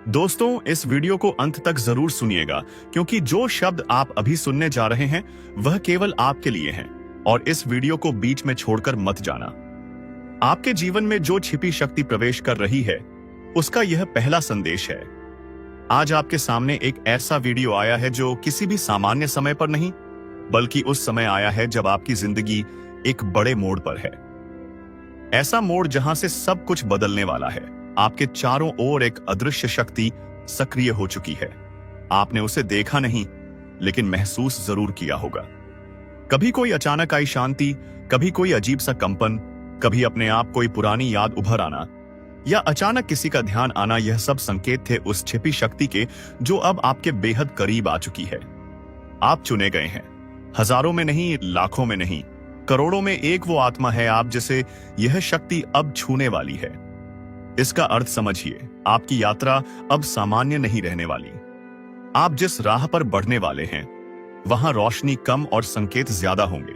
दोस्तों, इस वीडियो को अंत तक जरूर सुनिएगा क्योंकि जो शब्द आप अभी सुनने जा रहे हैं वह केवल आपके लिए हैं और इस वीडियो को बीच में छोड़कर मत जाना। आपके जीवन में जो छिपी शक्ति प्रवेश कर रही है उसका यह पहला संदेश है। आज आपके सामने एक ऐसा वीडियो आया है जो किसी भी सामान्य समय पर नहीं बल्कि उस समय आया है जब आपकी जिंदगी एक बड़े मोड़ पर है। ऐसा मोड़ जहां से सब कुछ बदलने वाला है। आपके चारों ओर एक अदृश्य शक्ति सक्रिय हो चुकी है। आपने उसे देखा नहीं लेकिन महसूस जरूर किया होगा। कभी कोई अचानक आई शांति, कभी कोई अजीब सा कंपन, कभी अपने आप कोई पुरानी याद उभर आना या अचानक किसी का ध्यान आना। यह सब संकेत थे उस छिपी शक्ति के जो अब आपके बेहद करीब आ चुकी है। आप चुने गए हैं। हजारों में नहीं, लाखों में नहीं, करोड़ों में एक वो आत्मा है आप जिसे यह शक्ति अब छूने वाली है। इसका अर्थ समझिए, आपकी यात्रा अब सामान्य नहीं रहने वाली। आप जिस राह पर बढ़ने वाले हैं वहां रोशनी कम और संकेत ज्यादा होंगे।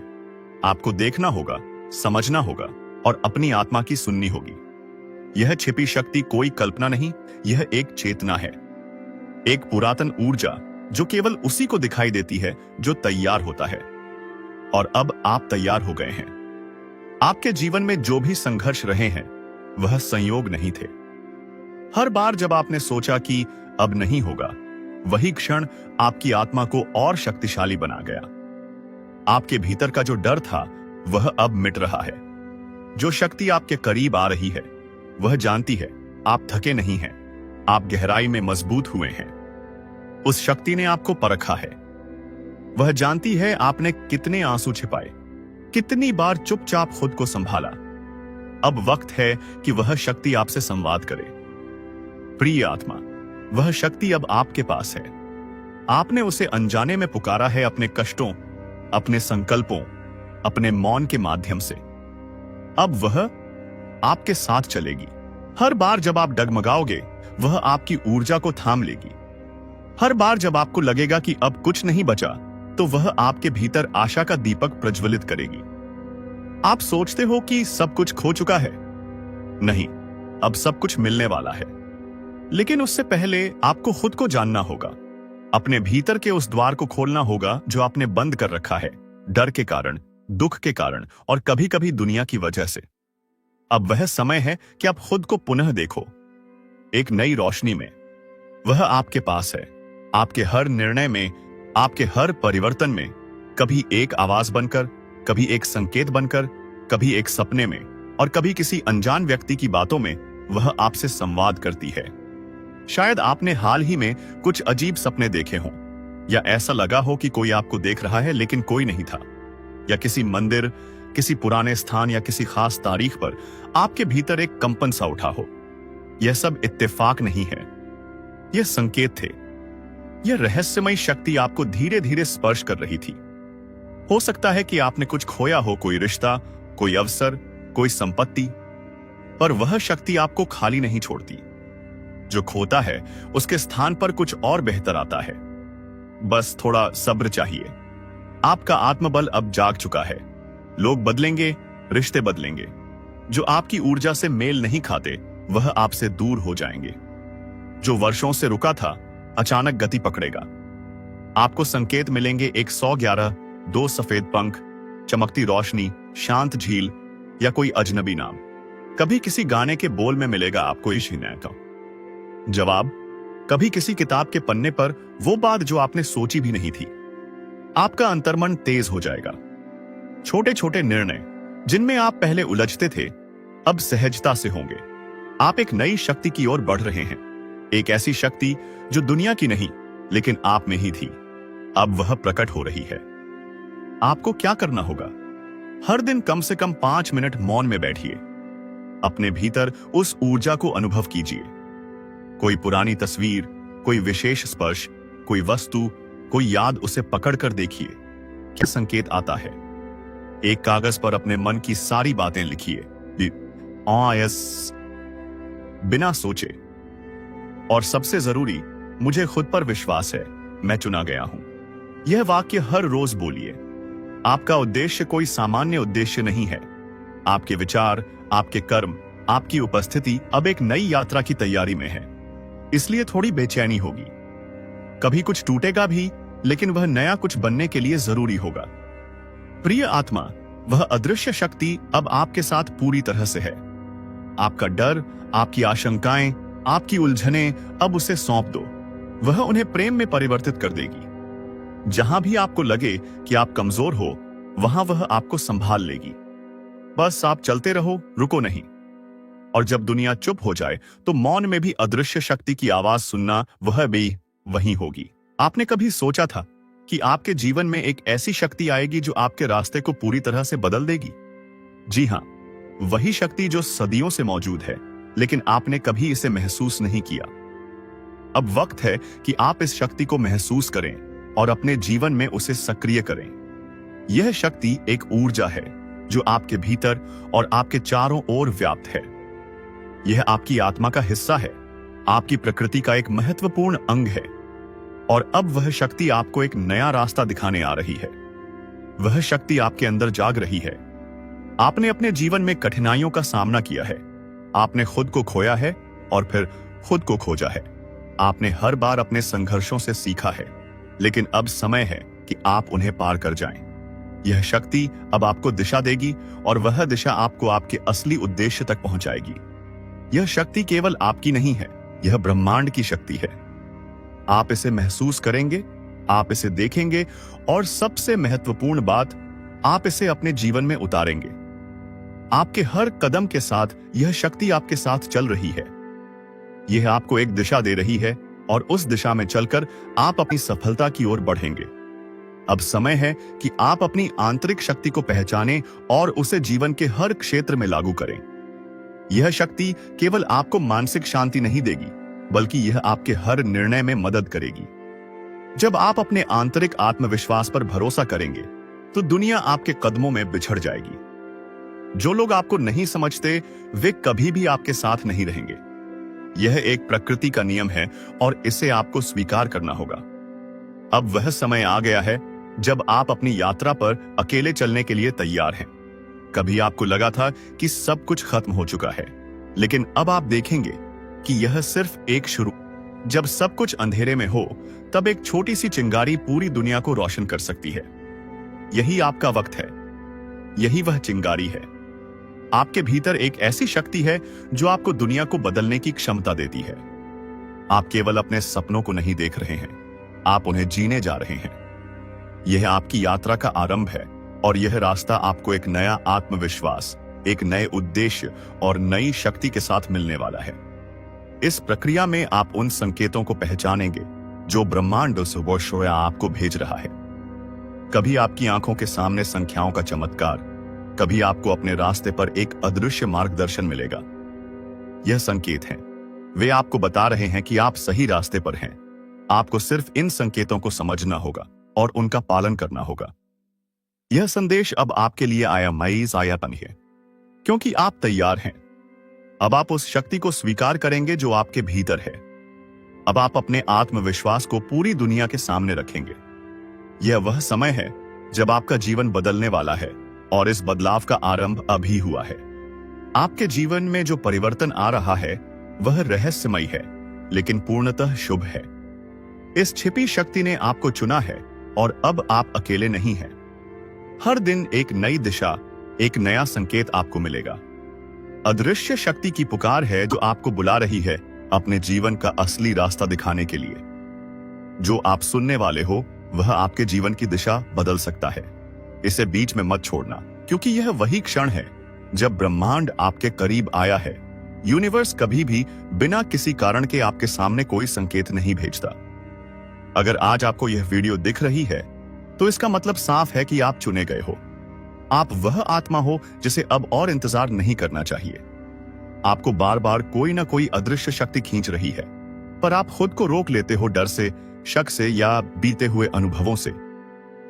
आपको देखना होगा, समझना होगा और अपनी आत्मा की सुननी होगी। यह छिपी शक्ति कोई कल्पना नहीं, यह एक चेतना है, एक पुरातन ऊर्जा जो केवल उसी को दिखाई देती है जो तैयार होता है। और अब आप तैयार हो गए हैं। आपके जीवन में जो भी संघर्ष रहे हैं वह संयोग नहीं थे। हर बार जब आपने सोचा कि अब नहीं होगा, वही क्षण आपकी आत्मा को और शक्तिशाली बना गया। आपके भीतर का जो डर था वह अब मिट रहा है। जो शक्ति आपके करीब आ रही है वह जानती है आप थके नहीं हैं, आप गहराई में मजबूत हुए हैं। उस शक्ति ने आपको परखा है। वह जानती है आपने कितने आंसू छिपाए, कितनी बार चुपचाप खुद को संभाला। अब वक्त है कि वह शक्ति आपसे संवाद करे। प्रिय आत्मा, वह शक्ति अब आपके पास है। आपने उसे अनजाने में पुकारा है, अपने कष्टों, अपने संकल्पों, अपने मौन के माध्यम से। अब वह आपके साथ चलेगी। हर बार जब आप डगमगाओगे वह आपकी ऊर्जा को थाम लेगी। हर बार जब आपको लगेगा कि अब कुछ नहीं बचा तो वह आपके भीतर आशा का दीपक प्रज्वलित करेगी। आप सोचते हो कि सब कुछ खो चुका है। नहीं, अब सब कुछ मिलने वाला है। लेकिन उससे पहले आपको खुद को जानना होगा। अपने भीतर के उस द्वार को खोलना होगा जो आपने बंद कर रखा है, डर के कारण, दुख के कारण और कभी कभी दुनिया की वजह से। अब वह समय है कि आप खुद को पुनः देखो, एक नई रोशनी में। वह आपके पास है, आपके हर निर्णय में, आपके हर परिवर्तन में। कभी एक आवाज बनकर, कभी एक संकेत बनकर, कभी एक सपने में और कभी किसी अनजान व्यक्ति की बातों में वह आपसे संवाद करती है। शायद आपने हाल ही में कुछ अजीब सपने देखे हों, या ऐसा लगा हो कि कोई आपको देख रहा है लेकिन कोई नहीं था, या किसी मंदिर, किसी पुराने स्थान या किसी खास तारीख पर आपके भीतर एक कंपन सा उठा हो। यह सब इत्तेफाक नहीं है, यह संकेत थे। यह रहस्यमयी शक्ति आपको धीरे धीरे स्पर्श कर रही थी। हो सकता है कि आपने कुछ खोया हो, कोई रिश्ता, कोई अवसर, कोई संपत्ति, पर वह शक्ति आपको खाली नहीं छोड़ती। जो खोता है उसके स्थान पर कुछ और बेहतर आता है। बस थोड़ा सब्र चाहिए। आपका आत्मबल अब जाग चुका है। लोग बदलेंगे, रिश्ते बदलेंगे। जो आपकी ऊर्जा से मेल नहीं खाते वह आपसे दूर हो जाएंगे। जो वर्षों से रुका था अचानक गति पकड़ेगा। आपको संकेत मिलेंगे, 111, 2 सफेद पंख, चमकती रोशनी, शांत झील या कोई अजनबी नाम। कभी किसी गाने के बोल में मिलेगा आपको इश्क का जवाब, कभी किसी किताब के पन्ने पर वो बात जो आपने सोची भी नहीं थी। आपका अंतर्मन तेज हो जाएगा। छोटे छोटे निर्णय जिनमें आप पहले उलझते थे अब सहजता से होंगे। आप एक नई शक्ति की ओर बढ़ रहे हैं, एक ऐसी शक्ति जो दुनिया की नहीं लेकिन आप में ही थी, अब वह प्रकट हो रही है। आपको क्या करना होगा? हर दिन कम से कम 5 मिनट मौन में बैठिए। अपने भीतर उस ऊर्जा को अनुभव कीजिए। कोई पुरानी तस्वीर, कोई विशेष स्पर्श, कोई वस्तु, कोई याद, उसे पकड़कर देखिए क्या संकेत आता है। एक कागज पर अपने मन की सारी बातें लिखिए, बिना सोचे। और सबसे जरूरी, मुझे खुद पर विश्वास है, मैं चुना गया हूं। यह वाक्य हर रोज बोलिए। आपका उद्देश्य कोई सामान्य उद्देश्य नहीं है। आपके विचार, आपके कर्म, आपकी उपस्थिति अब एक नई यात्रा की तैयारी में है। इसलिए थोड़ी बेचैनी होगी। कभी कुछ टूटेगा भी, लेकिन वह नया कुछ बनने के लिए जरूरी होगा। प्रिय आत्मा, वह अदृश्य शक्ति अब आपके साथ पूरी तरह से है। आपका डर, आपकी आशंकाएं, आपकी उलझनें अब उसे सौंप दो। वह उन्हें प्रेम में परिवर्तित कर देगी। जहां भी आपको लगे कि आप कमजोर हो, वहां वह आपको संभाल लेगी। बस आप चलते रहो, रुको नहीं। और जब दुनिया चुप हो जाए तो मौन में भी अदृश्य शक्ति की आवाज सुनना, वह भी वही होगी। आपने कभी सोचा था कि आपके जीवन में एक ऐसी शक्ति आएगी जो आपके रास्ते को पूरी तरह से बदल देगी? जी हां, वही शक्ति जो सदियों से मौजूद है, लेकिन आपने कभी इसे महसूस नहीं किया। अब वक्त है कि आप इस शक्ति को महसूस करें और अपने जीवन में उसे सक्रिय करें। यह शक्ति एक ऊर्जा है जो आपके भीतर और आपके चारों ओर व्याप्त है। यह आपकी आत्मा का हिस्सा है, आपकी प्रकृति का एक महत्वपूर्ण अंग है। और अब वह शक्ति आपको एक नया रास्ता दिखाने आ रही है। वह शक्ति आपके अंदर जाग रही है। आपने अपने जीवन में कठिनाइयों का सामना किया है। आपने खुद को खोया है और फिर खुद को खोजा है। आपने हर बार अपने संघर्षों से सीखा है, लेकिन अब समय है कि आप उन्हें पार कर जाएं। यह शक्ति अब आपको दिशा देगी और वह दिशा आपको आपके असली उद्देश्य तक पहुंचाएगी। यह शक्ति केवल आपकी नहीं है, यह ब्रह्मांड की शक्ति है। आप इसे महसूस करेंगे, आप इसे देखेंगे और सबसे महत्वपूर्ण बात, आप इसे अपने जीवन में उतारेंगे। आपके हर कदम के साथ यह शक्ति आपके साथ चल रही है। यह आपको एक दिशा दे रही है और उस दिशा में चलकर आप अपनी सफलता की ओर बढ़ेंगे। अब समय है कि आप अपनी आंतरिक शक्ति को पहचानें और उसे जीवन के हर क्षेत्र में लागू करें। यह शक्ति केवल आपको मानसिक शांति नहीं देगी, बल्कि यह आपके हर निर्णय में मदद करेगी। जब आप अपने आंतरिक आत्मविश्वास पर भरोसा करेंगे, तो दुनिया आपके कदमों में बिछड़ जाएगी। जो लोग आपको नहीं समझते, वे कभी भी आपके साथ नहीं रहेंगे। यह एक प्रकृति का नियम है और इसे आपको स्वीकार करना होगा। अब वह समय आ गया है जब आप अपनी यात्रा पर अकेले चलने के लिए तैयार हैं। कभी आपको लगा था कि सब कुछ खत्म हो चुका है, लेकिन अब आप देखेंगे कि यह सिर्फ एक शुरू। जब सब कुछ अंधेरे में हो, तब एक छोटी सी चिंगारी पूरी दुनिया को रोशन कर सकती है। यही आपका वक्त है। यही वह चिंगारी है। आपके भीतर एक ऐसी शक्ति है जो आपको दुनिया को बदलने की क्षमता देती है। आप केवल अपने सपनों को नहीं देख रहे हैं, आप उन्हें जीने जा रहे हैं। यह आपकी यात्रा का आरंभ है और यह रास्ता आपको एक नया आत्मविश्वास, एक नए उद्देश्य और नई शक्ति के साथ मिलने वाला है। इस प्रक्रिया में आप उन संकेतों को पहचानेंगे जो ब्रह्मांड सुबह आपको भेज रहा है। कभी आपकी आंखों के सामने संख्याओं का चमत्कार, कभी आपको अपने रास्ते पर एक अदृश्य मार्गदर्शन मिलेगा। यह संकेत हैं, वे आपको बता रहे हैं कि आप सही रास्ते पर हैं। आपको सिर्फ इन संकेतों को समझना होगा और उनका पालन करना होगा। यह संदेश अब आपके लिए आया है, क्योंकि आप तैयार हैं। अब आप उस शक्ति को स्वीकार करेंगे जो आपके भीतर है। अब आप अपने आत्मविश्वास को पूरी दुनिया के सामने रखेंगे। यह वह समय है जब आपका जीवन बदलने वाला है और इस बदलाव का आरंभ अभी हुआ है। आपके जीवन में जो परिवर्तन आ रहा है वह रहस्यमय है, लेकिन पूर्णतः शुभ है। इस छिपी शक्ति ने आपको चुना है और अब आप अकेले नहीं हैं। हर दिन एक नई दिशा, एक नया संकेत आपको मिलेगा। अदृश्य शक्ति की पुकार है जो आपको बुला रही है अपने जीवन का असली रास्ता दिखाने के लिए। जो आप सुनने वाले हो वह आपके जीवन की दिशा बदल सकता है। इसे बीच में मत छोड़ना, क्योंकि यह वही क्षण है जब ब्रह्मांड आपके करीब आया है। यूनिवर्स कभी भी बिना किसी कारण के आपके सामने कोई संकेत नहीं भेजता। अगर आज आपको यह वीडियो दिख रही है तो इसका मतलब साफ है कि आप चुने गए हो। आप वह आत्मा हो जिसे अब और इंतजार नहीं करना चाहिए। आपको बार बार कोई ना कोई अदृश्य शक्ति खींच रही है, पर आप खुद को रोक लेते हो डर से, शक से या बीते हुए अनुभवों से।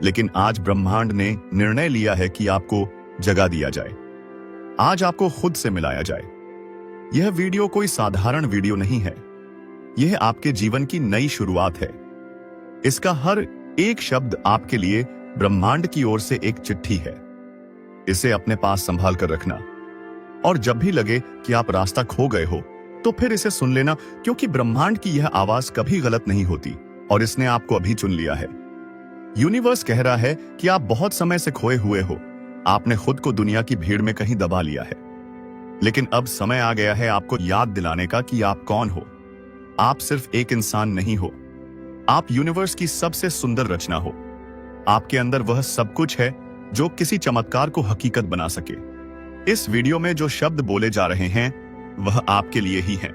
लेकिन आज ब्रह्मांड ने निर्णय लिया है कि आपको जगा दिया जाए। आज आपको खुद से मिलाया जाए। यह वीडियो कोई साधारण वीडियो नहीं है। यह आपके जीवन की नई शुरुआत है। इसका हर एक शब्द आपके लिए ब्रह्मांड की ओर से एक चिट्ठी है। इसे अपने पास संभाल कर रखना, और जब भी लगे कि आप रास्ता खो गए हो, तो फिर इसे सुन लेना, क्योंकि ब्रह्मांड की यह आवाज कभी गलत नहीं होती और इसने आपको अभी चुन लिया है। यूनिवर्स कह रहा है कि आप बहुत समय से खोए हुए हो। आपने खुद को दुनिया की भीड़ में कहीं दबा लिया है, लेकिन अब समय आ गया है आपको याद दिलाने का कि आप कौन हो। आप सिर्फ एक इंसान नहीं हो, आप यूनिवर्स की सबसे सुंदर रचना हो। आपके अंदर वह सब कुछ है जो किसी चमत्कार को हकीकत बना सके। इस वीडियो में जो शब्द बोले जा रहे हैं वह आपके लिए ही हैं।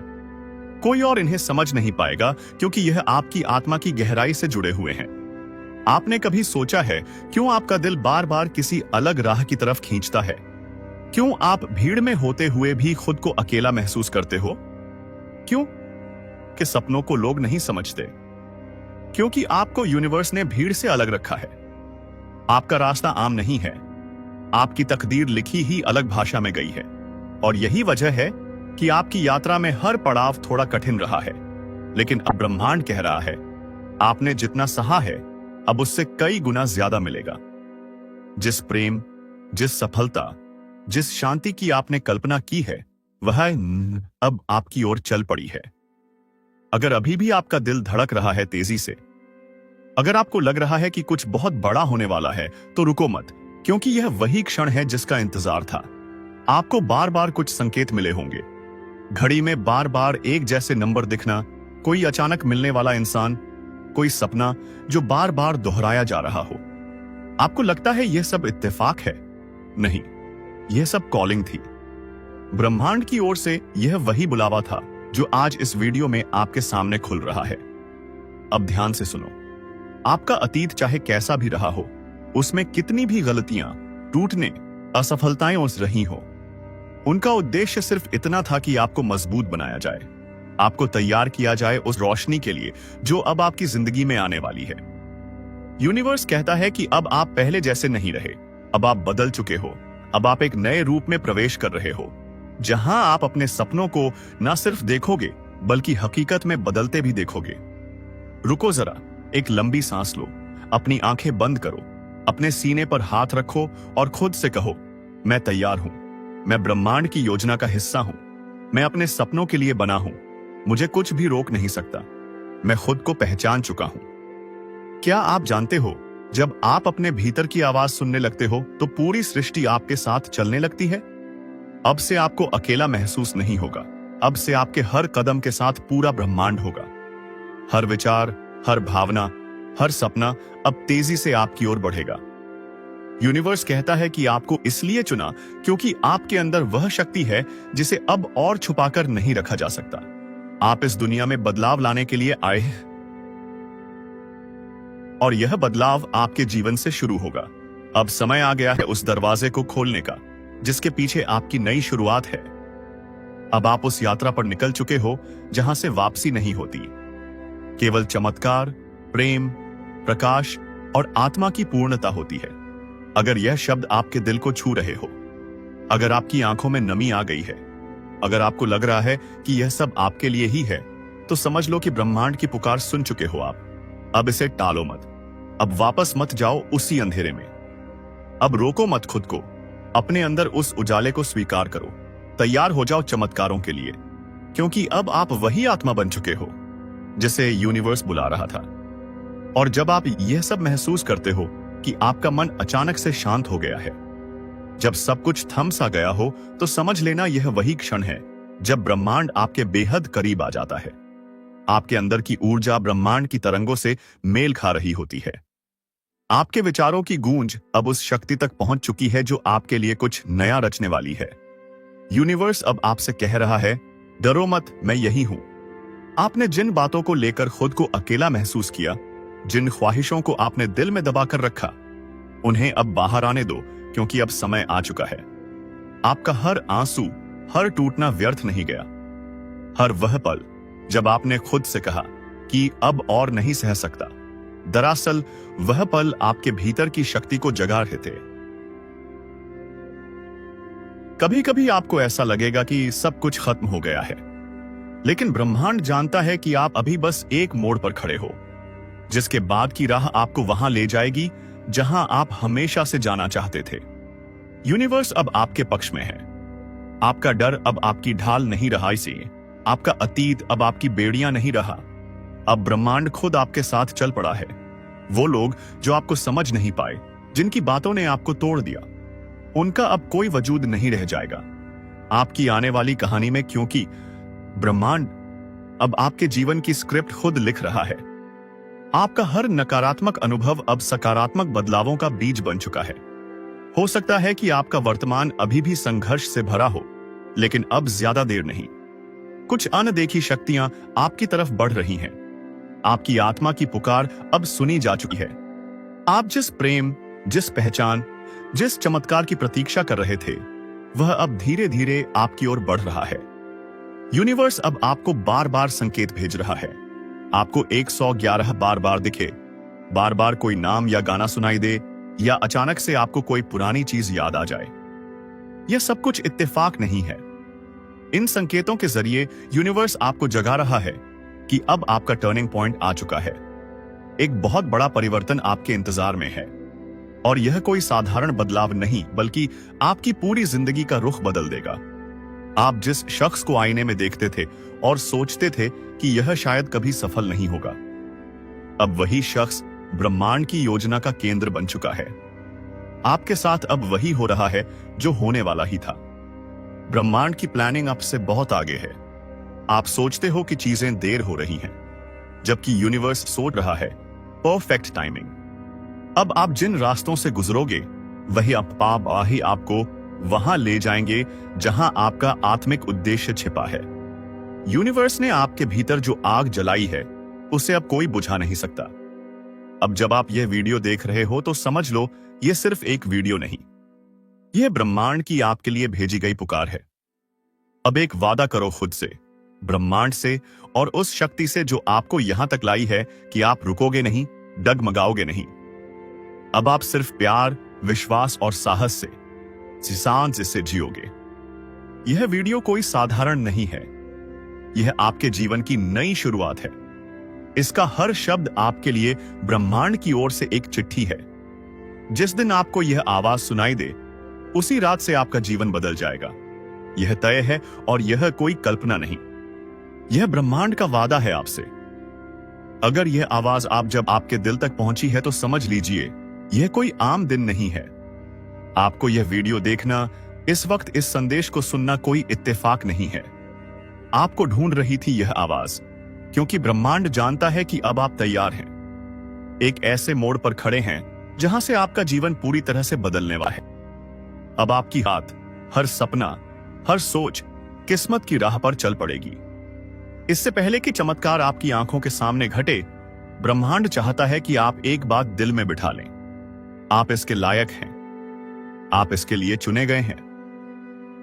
कोई और इन्हें समझ नहीं पाएगा, क्योंकि यह आपकी आत्मा की गहराई से जुड़े हुए हैं। आपने कभी सोचा है क्यों आपका दिल बार बार किसी अलग राह की तरफ खींचता है? क्यों आप भीड़ में होते हुए भी खुद को अकेला महसूस करते हो? क्यों कि सपनों को लोग नहीं समझते? क्योंकि आपको यूनिवर्स ने भीड़ से अलग रखा है। आपका रास्ता आम नहीं है, आपकी तकदीर लिखी ही अलग भाषा में गई है, और यही वजह है कि आपकी यात्रा में हर पड़ाव थोड़ा कठिन रहा है। लेकिन अब ब्रह्मांड कह रहा है, आपने जितना सहा है अब उससे कई गुना ज्यादा मिलेगा। जिस प्रेम, जिस सफलता, जिस शांति की आपने कल्पना की है, वह अब आपकी ओर चल पड़ी है। अगर अभी भी आपका दिल धड़क रहा है तेजी से, अगर आपको लग रहा है कि कुछ बहुत बड़ा होने वाला है, तो रुको मत, क्योंकि यह वही क्षण है जिसका इंतजार था। आपको बार बार कुछ संकेत मिले होंगे, घड़ी में बार बार एक जैसे नंबर दिखना, कोई अचानक मिलने वाला इंसान, कोई सपना जो बार बार दोहराया जा रहा हो। आपको लगता है यह सब इत्तेफाक है? नहीं, यह सब कॉलिंग थी। ब्रह्मांड की ओर से यह वही बुलावा था जो आज इस वीडियो में आपके सामने खुल रहा है। अब ध्यान से सुनो। आपका अतीत चाहे कैसा भी रहा हो, उसमें कितनी भी गलतियां, टूटने, असफलताएं उस रही हो, उनका उद्देश्य सिर्फ इतना था कि आपको मजबूत बनाया जाए, आपको तैयार किया जाए उस रोशनी के लिए जो अब आपकी जिंदगी में आने वाली है। यूनिवर्स कहता है कि अब आप पहले जैसे नहीं रहे, अब आप बदल चुके हो, अब आप एक नए रूप में प्रवेश कर रहे हो, जहां आप अपने सपनों को न सिर्फ देखोगे बल्कि हकीकत में बदलते भी देखोगे। रुको जरा, एक लंबी सांस लो, अपनी आंखें बंद करो, अपने सीने पर हाथ रखो और खुद से कहो, मैं तैयार हूं, मैं ब्रह्मांड की योजना का हिस्सा हूं, मैं अपने सपनों के लिए बना हूं, मुझे कुछ भी रोक नहीं सकता, मैं खुद को पहचान चुका हूं। क्या आप जानते हो, जब आप अपने भीतर की आवाज सुनने लगते हो तो पूरी सृष्टि आपके साथ चलने लगती है। अब से आपको अकेला महसूस नहीं होगा, अब से आपके हर कदम के साथ पूरा ब्रह्मांड होगा। हर विचार, हर भावना, हर सपना अब तेजी से आपकी ओर बढ़ेगा। यूनिवर्स कहता है कि आपको इसलिए चुना क्योंकि आपके अंदर वह शक्ति है जिसे अब और छुपाकर नहीं रखा जा सकता। आप इस दुनिया में बदलाव लाने के लिए आए हैं, और यह बदलाव आपके जीवन से शुरू होगा। अब समय आ गया है उस दरवाजे को खोलने का जिसके पीछे आपकी नई शुरुआत है। अब आप उस यात्रा पर निकल चुके हो जहां से वापसी नहीं होती। केवल चमत्कार, प्रेम, प्रकाश और आत्मा की पूर्णता होती है। अगर यह शब्द आपके दिल को छू रहे हो, अगर आपकी आंखों में नमी आ गई है, अगर आपको लग रहा है कि यह सब आपके लिए ही है, तो समझ लो कि ब्रह्मांड की पुकार सुन चुके हो आप। अब इसे टालो मत, अब वापस मत जाओ उसी अंधेरे में। अब रोको मत खुद को, अपने अंदर उस उजाले को स्वीकार करो। तैयार हो जाओ चमत्कारों के लिए, क्योंकि अब आप वही आत्मा बन चुके हो जिसे यूनिवर्स बुला रहा था। और जब आप यह सब महसूस करते हो कि आपका मन अचानक से शांत हो गया है, जब सब कुछ थम सा गया हो, तो समझ लेना यह वही क्षण है जब ब्रह्मांड आपके बेहद करीब आ जाता है। आपके अंदर की ऊर्जा ब्रह्मांड की तरंगों से मेल खा रही होती है। आपके विचारों की गूंज अब उस शक्ति तक पहुंच चुकी है जो आपके लिए कुछ नया रचने वाली है। यूनिवर्स अब आपसे कह रहा है, डरो मत, मैं यही हूं। आपने जिन बातों को लेकर खुद को अकेला महसूस किया, जिन ख्वाहिशों को आपने दिल में दबाकर रखा, उन्हें अब बाहर आने दो, क्योंकि अब समय आ चुका है। आपका हर आंसू, हर टूटना व्यर्थ नहीं गया। हर वह पल जब आपने खुद से कहा कि अब और नहीं सह सकता, दरअसल वह पल आपके भीतर की शक्ति को जगा रहे थे। कभी कभी आपको ऐसा लगेगा कि सब कुछ खत्म हो गया है, लेकिन ब्रह्मांड जानता है कि आप अभी बस एक मोड़ पर खड़े हो, जिसके बाद की राह आपको वहां ले जाएगी जहां आप हमेशा से जाना चाहते थे। यूनिवर्स अब आपके पक्ष में है। आपका डर अब आपकी ढाल नहीं रहा, इसे आपका अतीत अब आपकी बेड़ियां नहीं रहा। अब ब्रह्मांड खुद आपके साथ चल पड़ा है। वो लोग जो आपको समझ नहीं पाए, जिनकी बातों ने आपको तोड़ दिया, उनका अब कोई वजूद नहीं रह जाएगा आपकी आने वाली कहानी में, क्योंकि ब्रह्मांड अब आपके जीवन की स्क्रिप्ट खुद लिख रहा है। आपका हर नकारात्मक अनुभव अब सकारात्मक बदलावों का बीज बन चुका है। हो सकता है कि आपका वर्तमान अभी भी संघर्ष से भरा हो, लेकिन अब ज्यादा देर नहीं। कुछ अनदेखी शक्तियां आपकी तरफ बढ़ रही हैं। आपकी आत्मा की पुकार अब सुनी जा चुकी है। आप जिस प्रेम, जिस पहचान, जिस चमत्कार की प्रतीक्षा कर रहे थे, वह अब धीरे धीरे आपकी ओर बढ़ रहा है। यूनिवर्स अब आपको बार बार संकेत भेज रहा है। आपको 111 बार बार दिखे, बार बार कोई नाम या गाना सुनाई दे, या अचानक से आपको कोई पुरानी चीज याद आ जाए। यह सब कुछ इत्तेफाक नहीं है। इन संकेतों के जरिए यूनिवर्स आपको जगा रहा है कि अब आपका टर्निंग पॉइंट आ चुका है। एक बहुत बड़ा परिवर्तन आपके इंतजार में है, और यह कोई साधारण बदलाव नहीं, बल्कि आपकी पूरी जिंदगी का रुख बदल देगा। आप जिस शख्स को आईने में देखते थे और सोचते थे कि यह शायद कभी सफल नहीं होगा, अब वही शख्स ब्रह्मांड की योजना का केंद्र बन चुका है। आपके साथ अब वही हो रहा है जो होने वाला ही था। ब्रह्मांड की प्लानिंग आपसे बहुत आगे है। आप सोचते हो कि चीजें देर हो रही हैं, जबकि यूनिवर्स सोच रहा है परफेक्ट टाइमिंग। अब आप जिन रास्तों से गुजरोगे, वही ही आपको वहां ले जाएंगे जहां आपका आत्मिक उद्देश्य छिपा है। यूनिवर्स ने आपके भीतर जो आग जलाई है, उसे अब कोई बुझा नहीं सकता। अब जब आप यह वीडियो देख रहे हो तो समझ लो, यह सिर्फ एक वीडियो नहीं, यह ब्रह्मांड की आपके लिए भेजी गई पुकार है। अब एक वादा करो खुद से, ब्रह्मांड से और उस शक्ति से जो आपको यहां तक लाई है, कि आप रुकोगे नहीं, डगमगाओगे नहीं। अब आप सिर्फ प्यार, विश्वास और साहस से शांति से जियोगे। यह वीडियो कोई साधारण नहीं है। यह आपके जीवन की नई शुरुआत है। इसका हर शब्द आपके लिए ब्रह्मांड की ओर से एक चिट्ठी है। जिस दिन आपको यह आवाज सुनाई दे, उसी रात से आपका जीवन बदल जाएगा। यह तय है, और यह कोई कल्पना नहीं, यह ब्रह्मांड का वादा है आपसे। अगर यह आवाज जब आपके दिल तक पहुंची है, तो समझ लीजिए यह कोई आम दिन नहीं है। आपको यह वीडियो देखना, इस वक्त इस संदेश को सुनना कोई इत्तेफाक नहीं है। आपको ढूंढ रही थी यह आवाज, क्योंकि ब्रह्मांड जानता है कि अब आप तैयार हैं। एक ऐसे मोड़ पर खड़े हैं जहां से आपका जीवन पूरी तरह से बदलने वाला है। अब आपकी हाथ, हर सपना, हर सोच किस्मत की राह पर चल पड़ेगी। इससे पहले कि चमत्कार आपकी आंखों के सामने घटे, ब्रह्मांड चाहता है कि आप एक बात दिल में बिठा लें। आप इसके लायक हैं। आप इसके लिए चुने गए हैं।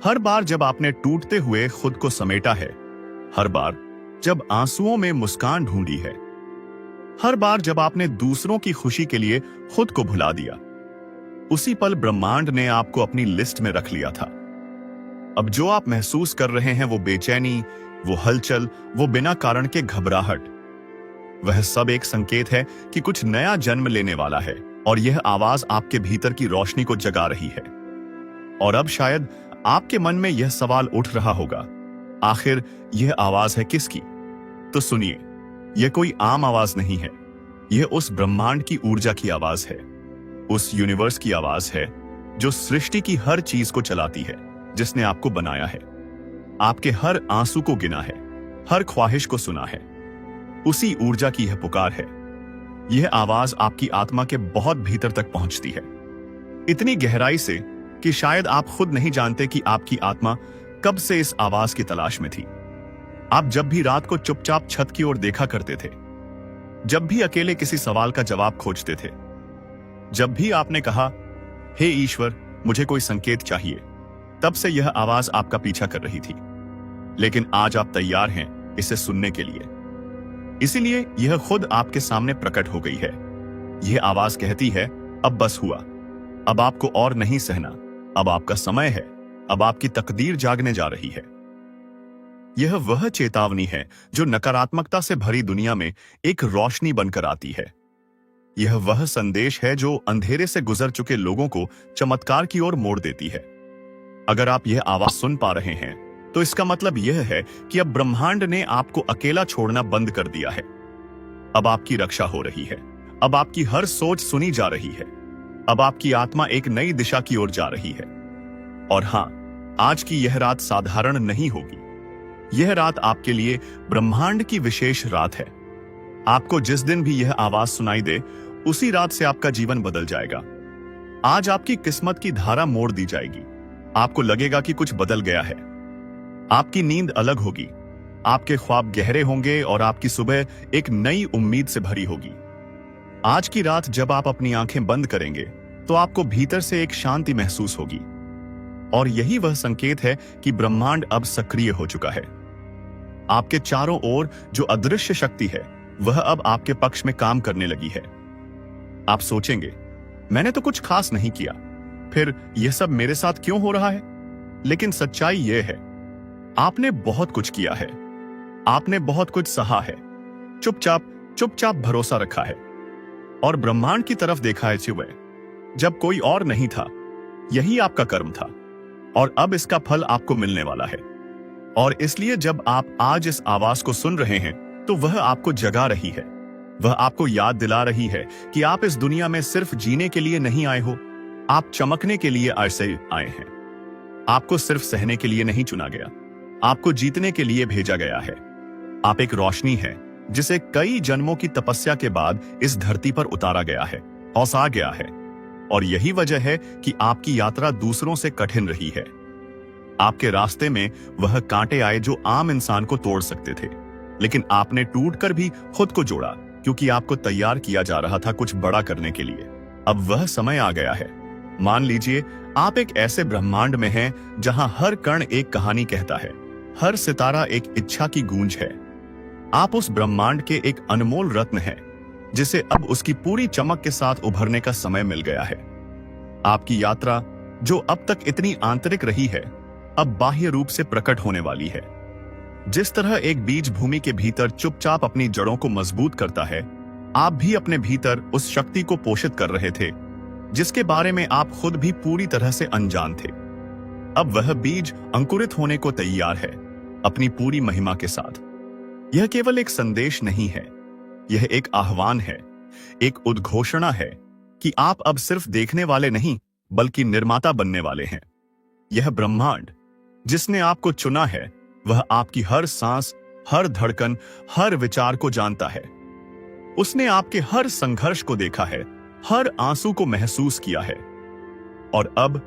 हर बार जब आपने टूटते हुए खुद को समेटा है, हर बार जब आंसुओं में मुस्कान ढूंढी है, हर बार जब आपने दूसरों की खुशी के लिए खुद को भुला दिया, उसी पल ब्रह्मांड ने आपको अपनी लिस्ट में रख लिया था। अब जो आप महसूस कर रहे हैं, वो बेचैनी, वो हलचल, वो बिना कारण के घबराहट, वह सब एक संकेत है कि कुछ नया जन्म लेने वाला है। और यह आवाज आपके भीतर की रोशनी को जगा रही है। और अब शायद आपके मन में यह सवाल उठ रहा होगा, आखिर यह आवाज है किसकी? तो सुनिए, यह कोई आम आवाज नहीं है। यह उस ब्रह्मांड की ऊर्जा की आवाज है, उस यूनिवर्स की आवाज है जो सृष्टि की हर चीज को चलाती है, जिसने आपको बनाया है, आपके हर आंसू को गिना है, हर ख्वाहिश को सुना है। उसी ऊर्जा की यह पुकार है। यह आवाज आपकी आत्मा के बहुत भीतर तक पहुंचती है, इतनी गहराई से कि शायद आप खुद नहीं जानते कि आपकी आत्मा कब से इस आवाज की तलाश में थी। आप जब भी रात को चुपचाप छत की ओर देखा करते थे, जब भी अकेले किसी सवाल का जवाब खोजते थे, जब भी आपने कहा, हे ईश्वर, मुझे कोई संकेत चाहिए, तब से यह आवाज आपका पीछा कर रही थी। लेकिन आज आप तैयार हैं इसे सुनने के लिए। इसीलिए यह खुद आपके सामने प्रकट हो गई है। यह आवाज कहती है, अब बस हुआ, अब आपको और नहीं सहना, अब आपका समय है, अब आपकी तकदीर जागने जा रही है। यह वह चेतावनी है जो नकारात्मकता से भरी दुनिया में एक रोशनी बनकर आती है। यह वह संदेश है जो अंधेरे से गुजर चुके लोगों को चमत्कार की ओर मोड़ देती है। अगर आप यह आवाज सुन पा रहे हैं, तो इसका मतलब यह है कि अब ब्रह्मांड ने आपको अकेला छोड़ना बंद कर दिया है। अब आपकी रक्षा हो रही है। अब आपकी हर सोच सुनी जा रही है। अब आपकी आत्मा एक नई दिशा की ओर जा रही है। और हां, आज की यह रात साधारण नहीं होगी। यह रात आपके लिए ब्रह्मांड की विशेष रात है। आपको जिस दिन भी यह आवाज सुनाई दे, उसी रात से आपका जीवन बदल जाएगा। आज आपकी किस्मत की धारा मोड़ दी जाएगी। आपको लगेगा कि कुछ बदल गया है। आपकी नींद अलग होगी, आपके ख्वाब गहरे होंगे और आपकी सुबह एक नई उम्मीद से भरी होगी। आज की रात जब आप अपनी आंखें बंद करेंगे तो आपको भीतर से एक शांति महसूस होगी। और यही वह संकेत है कि ब्रह्मांड अब सक्रिय हो चुका है। आपके चारों ओर जो अदृश्य शक्ति है वह अब आपके पक्ष में काम करने लगी है। आप सोचेंगे, मैंने तो कुछ खास नहीं किया, फिर यह सब मेरे साथ क्यों हो रहा है? लेकिन सच्चाई यह है, आपने बहुत कुछ किया है। आपने बहुत कुछ सहा है, चुपचाप भरोसा रखा है और ब्रह्मांड की तरफ देखा है सुबह जब कोई और नहीं था। यही आपका कर्म था और अब इसका फल आपको मिलने वाला है। और इसलिए जब आप आज इस आवाज को सुन रहे हैं तो वह आपको जगा रही है। वह आपको याद दिला रही है कि आप इस दुनिया में सिर्फ जीने के लिए नहीं आए हो, आप चमकने के लिए ऐसे आए हैं। आपको सिर्फ सहने के लिए नहीं चुना गया, आपको जीतने के लिए भेजा गया है। आप एक रोशनी है जिसे कई जन्मों की तपस्या के बाद इस धरती पर उतारा गया है, औसा गया है। और यही वजह है कि आपकी यात्रा दूसरों से कठिन रही है। आपके रास्ते में वह कांटे आए जो आम इंसान को तोड़ सकते थे, लेकिन आपने टूटकर भी खुद को जोड़ा, क्योंकि आपको तैयार किया जा रहा था कुछ बड़ा करने के लिए। अब वह समय आ गया है। मान लीजिए आप एक ऐसे ब्रह्मांड में हैं जहां हर कण एक कहानी कहता है, हर सितारा एक इच्छा की गूंज है। आप उस ब्रह्मांड के एक अनमोल रत्न हैं, जिसे अब उसकी पूरी चमक के साथ उभरने का समय मिल गया है। आपकी यात्रा जो अब तक इतनी आंतरिक रही है, अब बाह्य रूप से प्रकट होने वाली है। जिस तरह एक बीज भूमि के भीतर चुपचाप अपनी जड़ों को मजबूत करता है, आप भी अपने भीतर उस शक्ति को पोषित कर रहे थे जिसके बारे में आप खुद भी पूरी तरह से अनजान थे। अब वह बीज अंकुरित होने को तैयार है, अपनी पूरी महिमा के साथ। यह केवल एक संदेश नहीं है, यह एक आह्वान है, एक उद्घोषणा है कि आप अब सिर्फ देखने वाले नहीं बल्कि निर्माता बनने वाले हैं। यह ब्रह्मांड जिसने आपको चुना है, वह आपकी हर सांस, हर धड़कन, हर विचार को जानता है। उसने आपके हर संघर्ष को देखा है, हर आंसू को महसूस किया है। और अब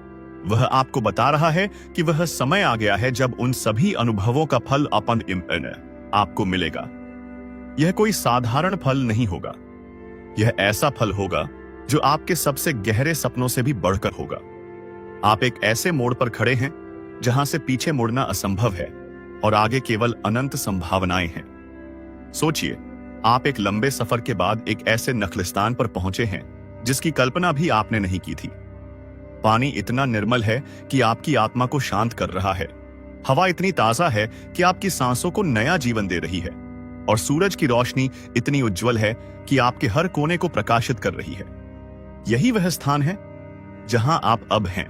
वह आपको बता रहा है कि वह समय आ गया है जब उन सभी अनुभवों का फल आपको मिलेगा। यह कोई साधारण फल नहीं होगा, यह ऐसा फल होगा जो आपके सबसे गहरे सपनों से भी बढ़कर होगा। आप एक ऐसे मोड़ पर खड़े हैं जहां से पीछे मुड़ना असंभव है और आगे केवल अनंत संभावनाएं हैं। सोचिए, आप एक लंबे सफर के बाद एक ऐसे नखलिस्तान पर पहुंचे हैं जिसकी कल्पना भी आपने नहीं की थी। पानी इतना निर्मल है कि आपकी आत्मा को शांत कर रहा है। हवा इतनी ताजा है कि आपकी सांसों को नया जीवन दे रही है। और सूरज की रोशनी इतनी उज्जवल है कि आपके हर कोने को प्रकाशित कर रही है। यही वह स्थान है जहां आप अब हैं।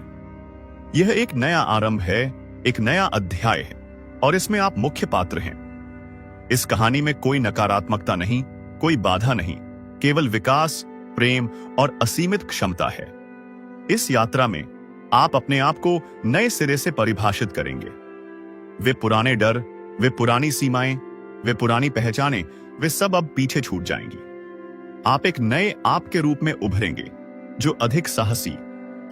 यह एक नया आरंभ है, एक नया अध्याय है, और इसमें आप मुख्य पात्र हैं। इस कहानी में कोई नकारात्मकता नहीं, कोई बाधा नहीं, केवल विकास, प्रेम और असीमित क्षमता है। इस यात्रा में आप अपने आप को नए सिरे से परिभाषित करेंगे। वे पुराने डर, वे पुरानी सीमाएं, वे पुरानी पहचानें, वे सब अब पीछे छूट जाएंगी। आप एक नए आप के रूप में उभरेंगे, जो अधिक साहसी,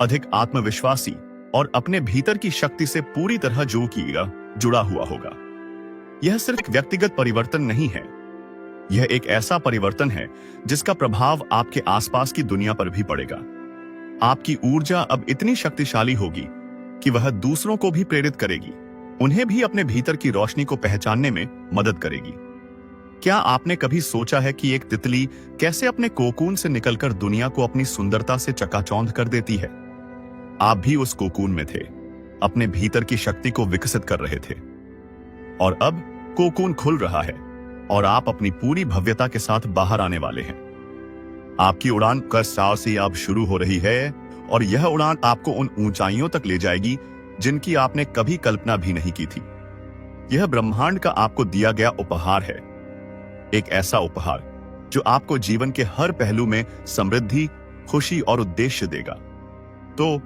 अधिक आत्मविश्वासी और अपने भीतर की शक्ति से पूरी तरह जुड़ा हुआ होगा। यह सिर्फ व्यक्तिगत परिवर्तन नहीं है, यह एक ऐसा परिवर्तन है जिसका प्रभाव आपके आसपास की दुनिया पर भी पड़ेगा। आपकी ऊर्जा अब इतनी शक्तिशाली होगी कि वह दूसरों को भी प्रेरित करेगी, उन्हें भी अपने भीतर की रोशनी को पहचानने में मदद करेगी। क्या आपने कभी सोचा है कि एक तितली कैसे अपने कोकून से निकलकर दुनिया को अपनी सुंदरता से चकाचौंध कर देती है? आप भी उस कोकून में थे, अपने भीतर की शक्ति को विकसित कर रहे थे। और अब कोकून खुल रहा है और आप अपनी पूरी भव्यता के साथ बाहर आने वाले हैं। आपकी उड़ान का साल से अब शुरू हो रही है और यह उड़ान आपको उन ऊंचाइयों तक ले जाएगी जिनकी आपने कभी कल्पना भी नहीं की थी। यह ब्रह्मांड का आपको दिया गया उपहार है, एक ऐसा उपहार जो आपको जीवन के हर पहलू में समृद्धि, खुशी और उद्देश्य देगा। तो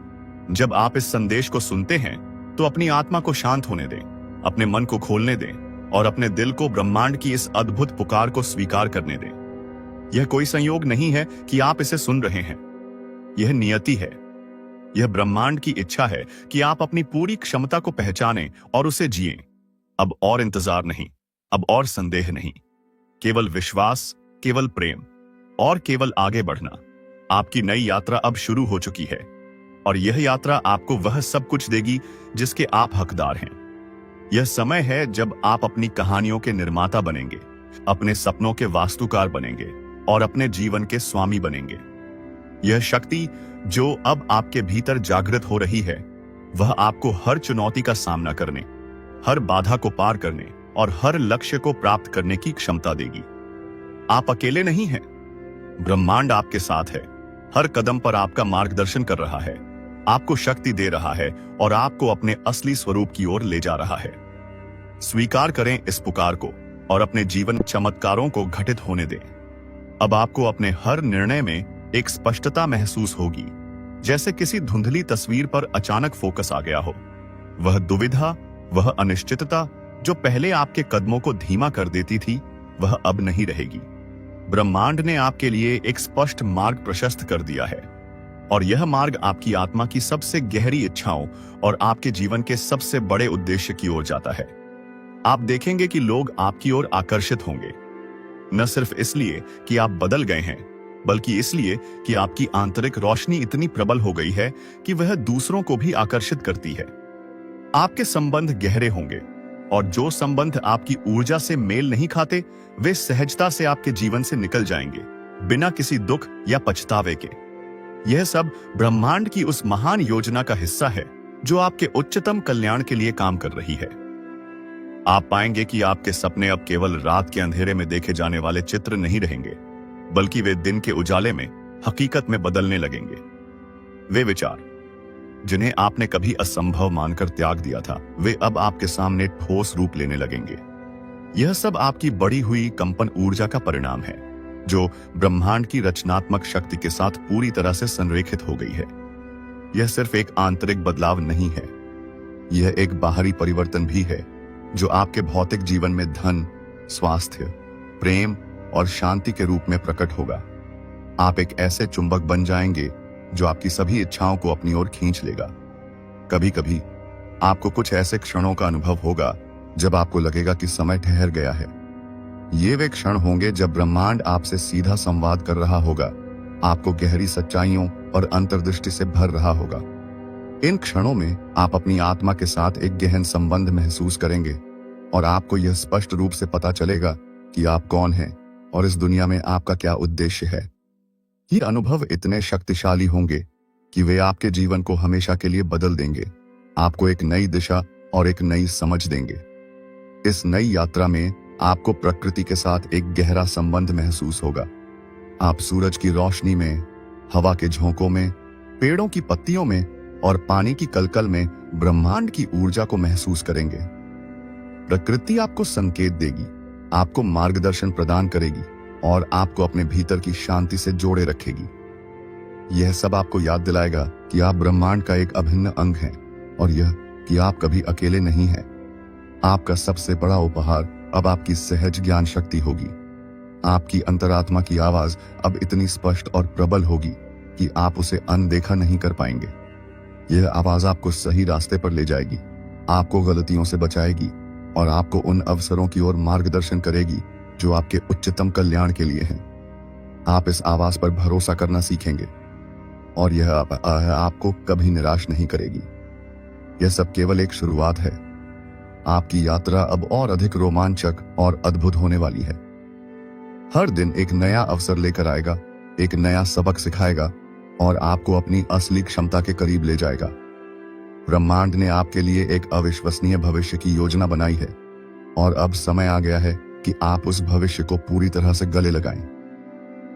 जब आप इस संदेश को सुनते हैं तो अपनी आत्मा को शांत होने दें, अपने मन को खोलने दें और अपने दिल को ब्रह्मांड की इस अद्भुत पुकार को स्वीकार करने दें। यह कोई संयोग नहीं है कि आप इसे सुन रहे हैं, यह नियति है। यह ब्रह्मांड की इच्छा है कि आप अपनी पूरी क्षमता को पहचानें और उसे जिएं। अब और इंतजार नहीं, अब और संदेह नहीं, केवल विश्वास, केवल प्रेम और केवल आगे बढ़ना। आपकी नई यात्रा अब शुरू हो चुकी है और यह यात्रा आपको वह सब कुछ देगी जिसके आप हकदार हैं। यह समय है जब आप अपनी कहानियों के निर्माता बनेंगे, अपने सपनों के वास्तुकार बनेंगे और अपने जीवन के स्वामी बनेंगे। यह शक्ति जो अब आपके भीतर जागृत हो रही है, वह आपको हर चुनौती का सामना करने, हर बाधा को पार करने और हर लक्ष्य को प्राप्त करने की क्षमता देगी। आप अकेले नहीं हैं, ब्रह्मांड आपके साथ है, हर कदम पर आपका मार्गदर्शन कर रहा है, आपको शक्ति दे रहा है और आपको अपने असली स्वरूप की ओर ले जा रहा है। स्वीकार करें इस पुकार को और अपने जीवन चमत्कारों को घटित होने दें। अब आपको अपने हर निर्णय में एक स्पष्टता महसूस होगी, जैसे किसी धुंधली तस्वीर पर अचानक फोकस आ गया हो। वह दुविधा, वह अनिश्चितता जो पहले आपके कदमों को धीमा कर देती थी, वह अब नहीं रहेगी। ब्रह्मांड ने आपके लिए एक स्पष्ट मार्ग प्रशस्त कर दिया है और यह मार्ग आपकी आत्मा की सबसे गहरी इच्छाओं और आपके जीवन के सबसे बड़े उद्देश्य की ओर जाता है। आप देखेंगे कि लोग आपकी ओर आकर्षित होंगे, न सिर्फ इसलिए कि आप बदल गए हैं, बल्कि इसलिए कि आपकी आंतरिक रोशनी इतनी प्रबल हो गई है कि वह दूसरों को भी आकर्षित करती है। आपके संबंध गहरे होंगे और जो संबंध आपकी ऊर्जा से मेल नहीं खाते, वे सहजता से आपके जीवन से निकल जाएंगे, बिना किसी दुख या पछतावे के। यह सब ब्रह्मांड की उस महान योजना का हिस्सा है जो आपके उच्चतम कल्याण के लिए काम कर रही है। आप पाएंगे कि आपके सपने अब केवल रात के अंधेरे में देखे जाने वाले चित्र नहीं रहेंगे, बल्कि वे दिन के उजाले में हकीकत में बदलने लगेंगे। वे विचार जिन्हें आपने कभी असंभव मानकर त्याग दिया था, वे अब आपके सामने ठोस रूप लेने लगेंगे। यह सब आपकी बढ़ी हुई कंपन ऊर्जा का परिणाम है, जो ब्रह्मांड की रचनात्मक शक्ति के साथ पूरी तरह से संरेखित हो गई है। यह सिर्फ एक आंतरिक बदलाव नहीं है, यह एक बाहरी परिवर्तन भी है जो आपके भौतिक जीवन में धन, स्वास्थ्य, प्रेम और शांति के रूप में प्रकट होगा। आप एक ऐसे चुंबक बन जाएंगे जो आपकी सभी इच्छाओं को अपनी ओर खींच लेगा। कभी कभी आपको कुछ ऐसे क्षणों का अनुभव होगा जब आपको लगेगा कि समय ठहर गया है। ये वे क्षण होंगे जब ब्रह्मांड आपसे सीधा संवाद कर रहा होगा, आपको गहरी सच्चाइयों और अंतर्दृष्टि से भर रहा होगा। इन क्षणों में आप अपनी आत्मा के साथ एक गहन संबंध महसूस करेंगे और आपको यह स्पष्ट रूप से पता चलेगा कि आप कौन हैं और इस दुनिया में आपका क्या उद्देश्य है। ये अनुभव इतने शक्तिशाली होंगे कि वे आपके जीवन को हमेशा के लिए बदल देंगे, आपको एक नई दिशा और एक नई समझ देंगे। इस नई यात्रा में आपको प्रकृति के साथ एक गहरा संबंध महसूस होगा। आप सूरज की रोशनी में, हवा के झोंकों में, पेड़ों की पत्तियों में और पानी की कलकल में ब्रह्मांड की ऊर्जा को महसूस करेंगे। प्रकृति आपको संकेत देगी, आपको मार्गदर्शन प्रदान करेगी और आपको अपने भीतर की शांति से जोड़े रखेगी। यह सब आपको याद दिलाएगा कि आप ब्रह्मांड का एक अभिन्न अंग हैं और यह कि आप कभी अकेले नहीं हैं। आपका सबसे बड़ा उपहार अब आपकी सहज ज्ञान शक्ति होगी। आपकी अंतरात्मा की आवाज अब इतनी स्पष्ट और प्रबल होगी कि आप उसे अनदेखा नहीं कर पाएंगे। यह आवाज आपको सही रास्ते पर ले जाएगी, आपको गलतियों से बचाएगी और आपको उन अवसरों की ओर मार्गदर्शन करेगी जो आपके उच्चतम कल्याण के लिए हैं। आप इस आवाज पर भरोसा करना सीखेंगे और यह आपको कभी निराश नहीं करेगी। यह सब केवल एक शुरुआत है। आपकी यात्रा अब और अधिक रोमांचक और अद्भुत होने वाली है। हर दिन एक नया अवसर लेकर आएगा, एक नया सबक सिखाएगा और आपको अपनी असली क्षमता के करीब ले जाएगा। ब्रह्मांड ने आपके लिए एक अविश्वसनीय भविष्य की योजना बनाई है और अब समय आ गया है कि आप उस भविष्य को पूरी तरह से गले लगाएं।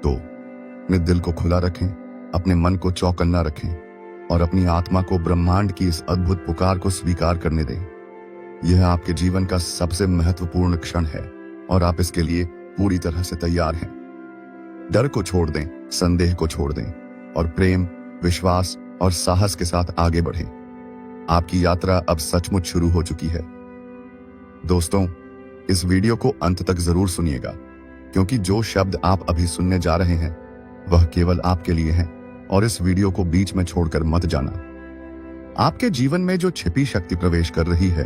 तो अपने दिल को खुला रखें, अपने मन को चौकन्ना रखें और अपनी आत्मा को ब्रह्मांड की इस अद्भुत पुकार को स्वीकार करने दें। यह आपके जीवन का सबसे महत्वपूर्ण क्षण है और आप इसके लिए पूरी तरह से तैयार हैं। डर को छोड़ दें, संदेह को छोड़ दें और प्रेम, विश्वास और साहस के साथ आगे बढ़ें। आपकी यात्रा अब सचमुच शुरू हो चुकी है। दोस्तों, इस वीडियो को अंत तक जरूर सुनिएगा, क्योंकि जो शब्द आप अभी सुनने जा रहे हैं वह केवल आपके लिए हैं और इस वीडियो को बीच में छोड़कर मत जाना। आपके जीवन में जो छिपी शक्ति प्रवेश कर रही है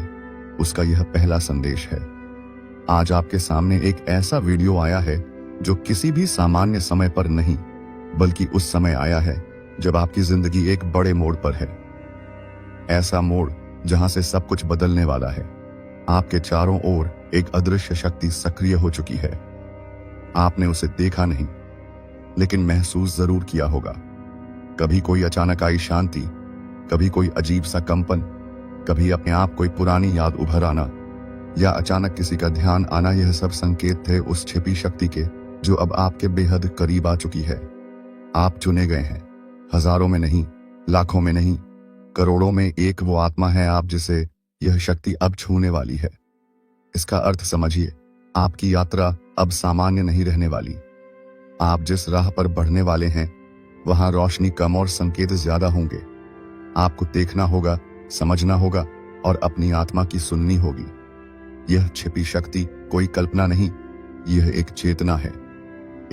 उसका यह पहला संदेश है। आज आपके सामने एक ऐसा वीडियो आया है जो किसी भी सामान्य समय पर नहीं, बल्कि उस समय आया है जब आपकी जिंदगी एक बड़े मोड़ पर है। ऐसा मोड़ जहां से सब कुछ बदलने वाला है। आपके चारों ओर एक अदृश्य शक्ति सक्रिय हो चुकी है। आपने उसे देखा नहीं, लेकिन महसूस जरूर किया होगा। कभी कोई अचानक आई शांति, कभी कोई अजीब सा कंपन, कभी अपने आप कोई पुरानी याद उभर आना या अचानक किसी का ध्यान आना। यह सब संकेत थे उस छिपी शक्ति के जो अब आपके बेहद करीब आ चुकी है। आप चुने गए हैं, हजारों में नहीं, लाखों में नहीं, करोड़ों में एक वो आत्मा है आप जिसे यह शक्ति अब छूने वाली है। इसका अर्थ समझिए, आपकी यात्रा अब सामान्य नहीं रहने वाली। आप जिस राह पर बढ़ने वाले हैं वहां रोशनी कम और संकेत ज्यादा होंगे। आपको देखना होगा, समझना होगा और अपनी आत्मा की सुननी होगी। यह छिपी शक्ति कोई कल्पना नहीं, यह एक चेतना है,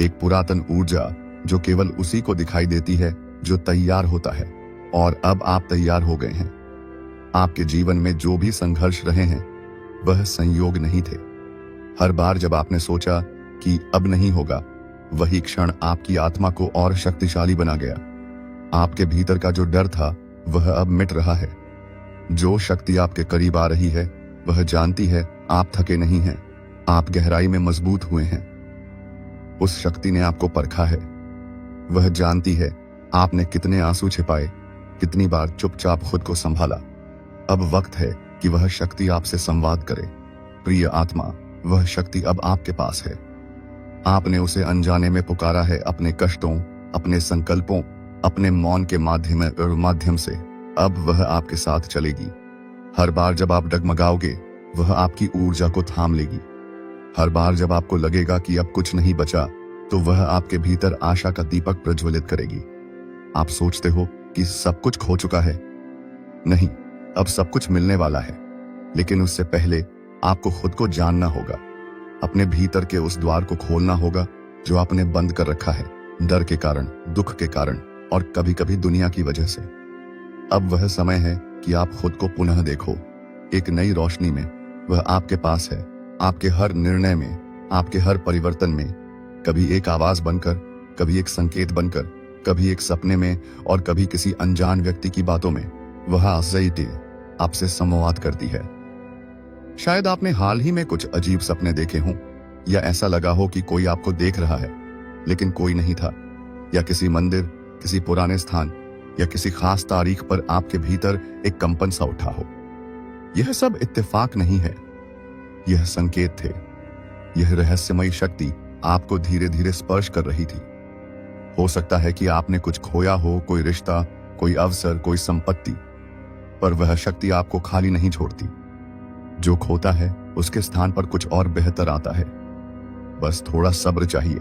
एक पुरातन ऊर्जा जो केवल उसी को दिखाई देती है जो तैयार होता है। और अब आप तैयार हो गए हैं। आपके जीवन में जो भी संघर्ष रहे हैं वह संयोग नहीं थे। हर बार जब आपने सोचा कि अब नहीं होगा, वही क्षण आपकी आत्मा को और शक्तिशाली बना गया। आपके भीतर का जो डर था वह अब मिट रहा है। जो शक्ति आपके करीब आ रही है वह जानती है आप थके नहीं हैं, आप गहराई में मजबूत हुए हैं। उस शक्ति ने आपको परखा है। वह जानती है आपने कितने आंसू छिपाए, कितनी बार चुपचाप खुद को संभाला। अब वक्त है कि वह शक्ति आपसे संवाद करे। प्रिय आत्मा, वह शक्ति अब आपके पास है। आपने उसे अनजाने में पुकारा है, अपने कष्टों, अपने संकल्पों, अपने मौन के माध्यम से। अब वह आपके साथ चलेगी। हर बार जब आप डगमगाओगे वह आपकी ऊर्जा को थाम लेगी। हर बार जब आपको लगेगा कि अब कुछ नहीं बचा तो वह आपके भीतर आशा का दीपक प्रज्वलित करेगी। आप सोचते हो कि सब कुछ खो चुका है। नहीं, अब सब कुछ मिलने वाला है, लेकिन उससे पहले आपको खुद को जानना होगा। अपने भीतर के उस द्वार को खोलना होगा जो आपने बंद कर रखा है, डर के कारण, दुख के कारण और कभी कभी दुनिया की वजह से। अब वह समय है कि आप खुद को पुनः देखो, एक नई रोशनी में। वह आपके पास है, आपके हर निर्णय में, आपके हर परिवर्तन में। कभी एक आवाज बनकर, कभी एक संकेत बनकर, कभी एक सपने में और कभी किसी अनजान व्यक्ति की बातों में वह आपसे संवाद करती है। शायद आपने हाल ही में कुछ अजीब सपने देखे हों, या ऐसा लगा हो कि कोई आपको देख रहा है लेकिन कोई नहीं था, या किसी मंदिर, किसी पुराने स्थान या किसी खास तारीख पर आपके भीतर एक कंपन सा उठा हो। यह सब इत्तेफाक नहीं है, यह संकेत थे। यह रहस्यमयी शक्ति आपको धीरे धीरे स्पर्श कर रही थी। हो सकता है कि आपने कुछ खोया हो, कोई रिश्ता, कोई अवसर, कोई संपत्ति, पर वह शक्ति आपको खाली नहीं छोड़ती। जो खोता है उसके स्थान पर कुछ और बेहतर आता है। बस थोड़ा सब्र चाहिए।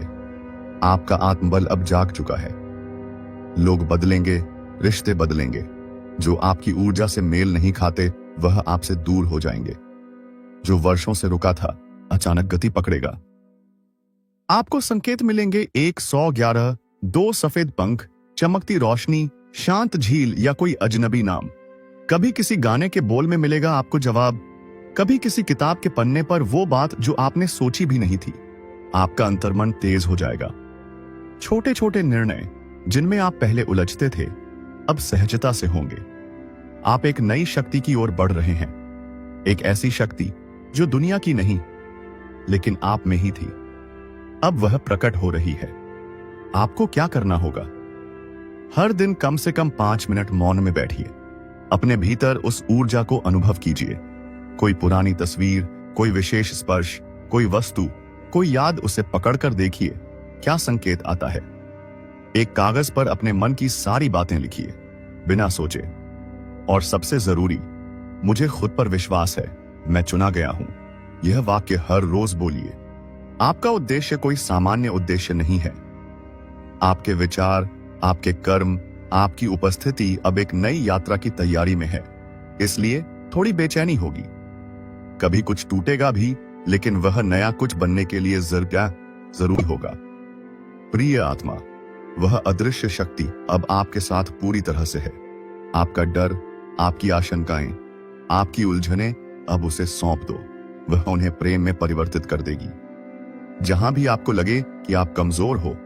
आपका आत्मबल अब जाग चुका है। लोग बदलेंगे, रिश्ते बदलेंगे। जो आपकी ऊर्जा से मेल नहीं खाते वह आपसे दूर हो जाएंगे। जो वर्षों से रुका था अचानक गति पकड़ेगा। आपको संकेत मिलेंगे, 111, 2 सफेद पंख, चमकती रोशनी, शांत झील या कोई अजनबी नाम। कभी किसी गाने के बोल में मिलेगा आपको जवाब, कभी किसी किताब के पन्ने पर वो बात जो आपने सोची भी नहीं थी। आपका अंतर्मन तेज हो जाएगा। छोटे छोटे निर्णय जिनमें आप पहले उलझते थे अब सहजता से होंगे। आप एक नई शक्ति की ओर बढ़ रहे हैं, एक ऐसी शक्ति जो दुनिया की नहीं लेकिन आप में ही थी। अब वह प्रकट हो रही है। आपको क्या करना होगा? हर दिन कम से कम 5 मिनट मौन में बैठिए। अपने भीतर उस ऊर्जा को अनुभव कीजिए। कोई पुरानी तस्वीर, कोई विशेष स्पर्श, कोई वस्तु, कोई याद, उसे पकड़कर देखिए क्या संकेत आता है। एक कागज पर अपने मन की सारी बातें लिखिए बिना सोचे। और सबसे जरूरी, मुझे खुद पर विश्वास है, मैं चुना गया हूं। यह वाक्य हर रोज बोलिए। आपका उद्देश्य कोई सामान्य उद्देश्य नहीं है। आपके विचार, आपके कर्म, आपकी उपस्थिति अब एक नई यात्रा की तैयारी में है, इसलिए थोड़ी बेचैनी होगी। कभी कुछ टूटेगा भी, लेकिन वह नया कुछ बनने के लिए जरूरी होगा। प्रिय आत्मा, वह अदृश्य शक्ति अब आपके साथ पूरी तरह से है। आपका डर, आपकी आशंकाएं, आपकी उलझनें अब उसे सौंप दो। वह उन्हें प्रेम में परिवर्तित कर देगी। जहां भी आपको लगे कि आप कमजोर हो,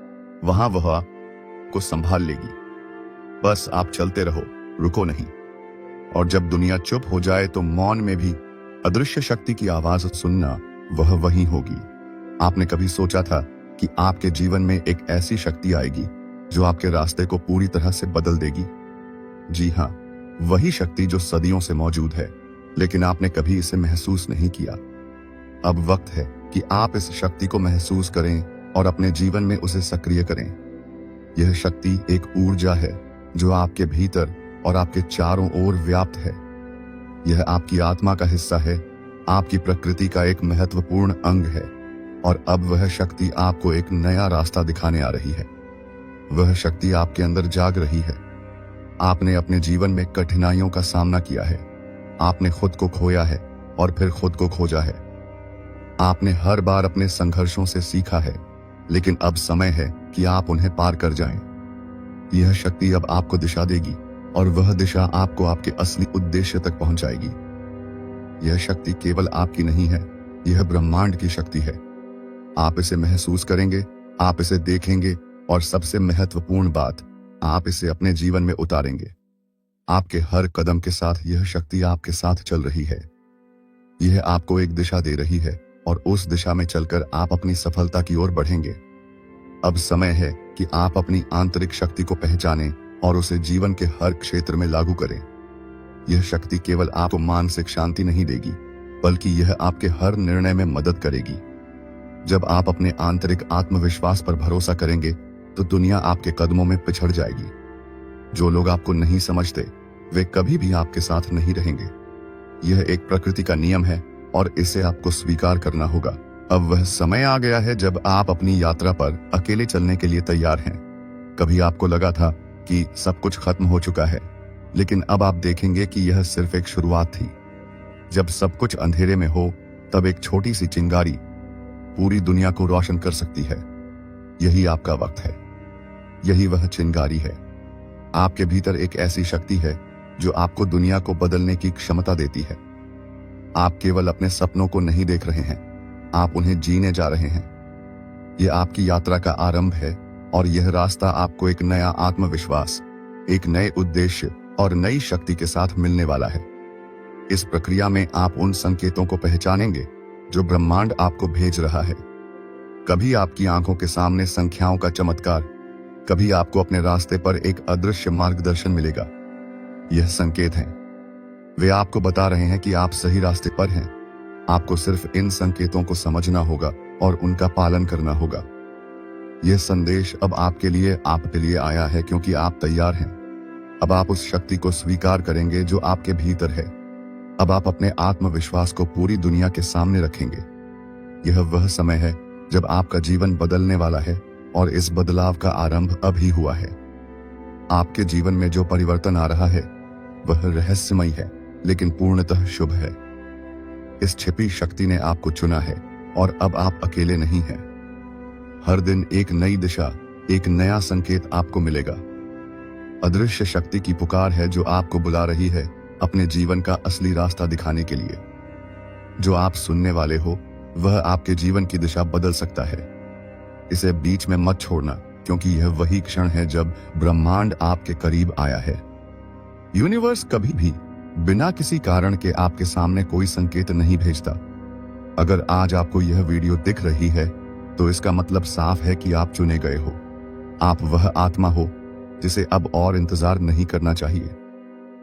वहां वह आपको संभाल लेगी। बस आप चलते रहो, रुको नहीं। और जब दुनिया चुप हो जाए तो मौन में भी अदृश्य शक्ति की आवाज सुनना वह वही होगी। आपने कभी सोचा था कि आपके जीवन में एक ऐसी शक्ति आएगी जो आपके रास्ते को पूरी तरह से बदल देगी? जी हां, वही शक्ति जो सदियों से मौजूद है, लेकिन आपने कभी इसे महसूस नहीं किया। अब वक्त है कि आप इस शक्ति को महसूस करें और अपने जीवन में उसे सक्रिय करें। यह शक्ति एक ऊर्जा है जो आपके भीतर और आपके चारों ओर व्याप्त है। यह आपकी आत्मा का हिस्सा है, आपकी प्रकृति का एक महत्वपूर्ण अंग है, और अब वह शक्ति आपको एक नया रास्ता दिखाने आ रही है। वह शक्ति आपके अंदर जाग रही है। आपने अपने जीवन में कठिनाइयों का सामना किया है। आपने खुद को खोया है और फिर खुद को खोजा है। आपने हर बार अपने संघर्षों से सीखा है, लेकिन अब समय है कि आप उन्हें पार कर जाएं। यह शक्ति अब आपको दिशा देगी, और वह दिशा आपको आपके असली उद्देश्य तक पहुंचाएगी। यह शक्ति केवल आपकी नहीं है, यह ब्रह्मांड की शक्ति है। आप इसे महसूस करेंगे, आप इसे देखेंगे, और सबसे महत्वपूर्ण बात, आप इसे अपने जीवन में उतारेंगे। आपके हर कदम के साथ यह शक्ति आपके साथ चल रही है। यह आपको एक दिशा दे रही है, और उस दिशा में चलकर आप अपनी सफलता की ओर बढ़ेंगे। अब समय है कि आप अपनी आंतरिक शक्ति को पहचानें और उसे जीवन के हर क्षेत्र में लागू करें। यह शक्ति केवल आपको मानसिक शांति नहीं देगी, बल्कि यह आपके हर निर्णय में मदद करेगी। जब आप अपने आंतरिक आत्मविश्वास पर भरोसा करेंगे, तो दुनिया आपके कदमों में पिछड़ जाएगी। जो लोग आपको नहीं समझते, वे कभी भी आपके साथ नहीं रहेंगे। यह एक प्रकृति का नियम है, और इसे आपको स्वीकार करना होगा। अब वह समय आ गया है जब आप अपनी यात्रा पर अकेले चलने के लिए तैयार हैं। कभी आपको लगा था कि सब कुछ खत्म हो चुका है, लेकिन अब आप देखेंगे कि यह सिर्फ एक शुरुआत थी। जब सब कुछ अंधेरे में हो, तब एक छोटी सी चिंगारी पूरी दुनिया को रोशन कर सकती है। यही आपका वक्त है। यही वह चिंगारी है। आपके भीतर एक ऐसी शक्ति है जो आपको दुनिया को बदलने की क्षमता देती है। आप केवल अपने सपनों को नहीं देख रहे हैं, आप उन्हें जीने जा रहे हैं। यह आपकी यात्रा का आरंभ है, और यह रास्ता आपको एक नया आत्मविश्वास, एक नए उद्देश्य और नई शक्ति के साथ मिलने वाला है। इस प्रक्रिया में आप उन संकेतों को पहचानेंगे जो ब्रह्मांड आपको भेज रहा है। कभी आपकी आंखों के सामने संख्याओं का चमत्कार, कभी आपको अपने रास्ते पर एक अदृश्य मार्गदर्शन मिलेगा। यह संकेत हैं। वे आपको बता रहे हैं कि आप सही रास्ते पर हैं। आपको सिर्फ इन संकेतों को समझना होगा और उनका पालन करना होगा। यह संदेश अब आपके लिए आया है, क्योंकि आप तैयार हैं। अब आप उस शक्ति को स्वीकार करेंगे जो आपके भीतर है। अब आप अपने आत्मविश्वास को पूरी दुनिया के सामने रखेंगे। यह वह समय है जब आपका जीवन बदलने वाला है, और इस बदलाव का आरंभ अभी हुआ है। आपके जीवन में जो परिवर्तन आ रहा है, वह रहस्यमय है, लेकिन पूर्णतः शुभ है। इस छिपी शक्ति ने आपको चुना है, और अब आप अकेले नहीं हैं। हर दिन एक नई दिशा, एक नया संकेत आपको मिलेगा। अदृश्य शक्ति की पुकार है जो आपको बुला रही है अपने जीवन का असली रास्ता दिखाने के लिए। जो आप सुनने वाले हो, वह आपके जीवन की दिशा बदल सकता है। इसे बीच में मत छोड़ना, क्योंकि यह वही क्षण है जब ब्रह्मांड आपके करीब आया है। यूनिवर्स कभी भी बिना किसी कारण के आपके सामने कोई संकेत नहीं भेजता। अगर आज आपको यह वीडियो दिख रही है, तो इसका मतलब साफ है कि आप चुने गए हो। आप वह आत्मा हो जिसे अब और इंतजार नहीं करना चाहिए।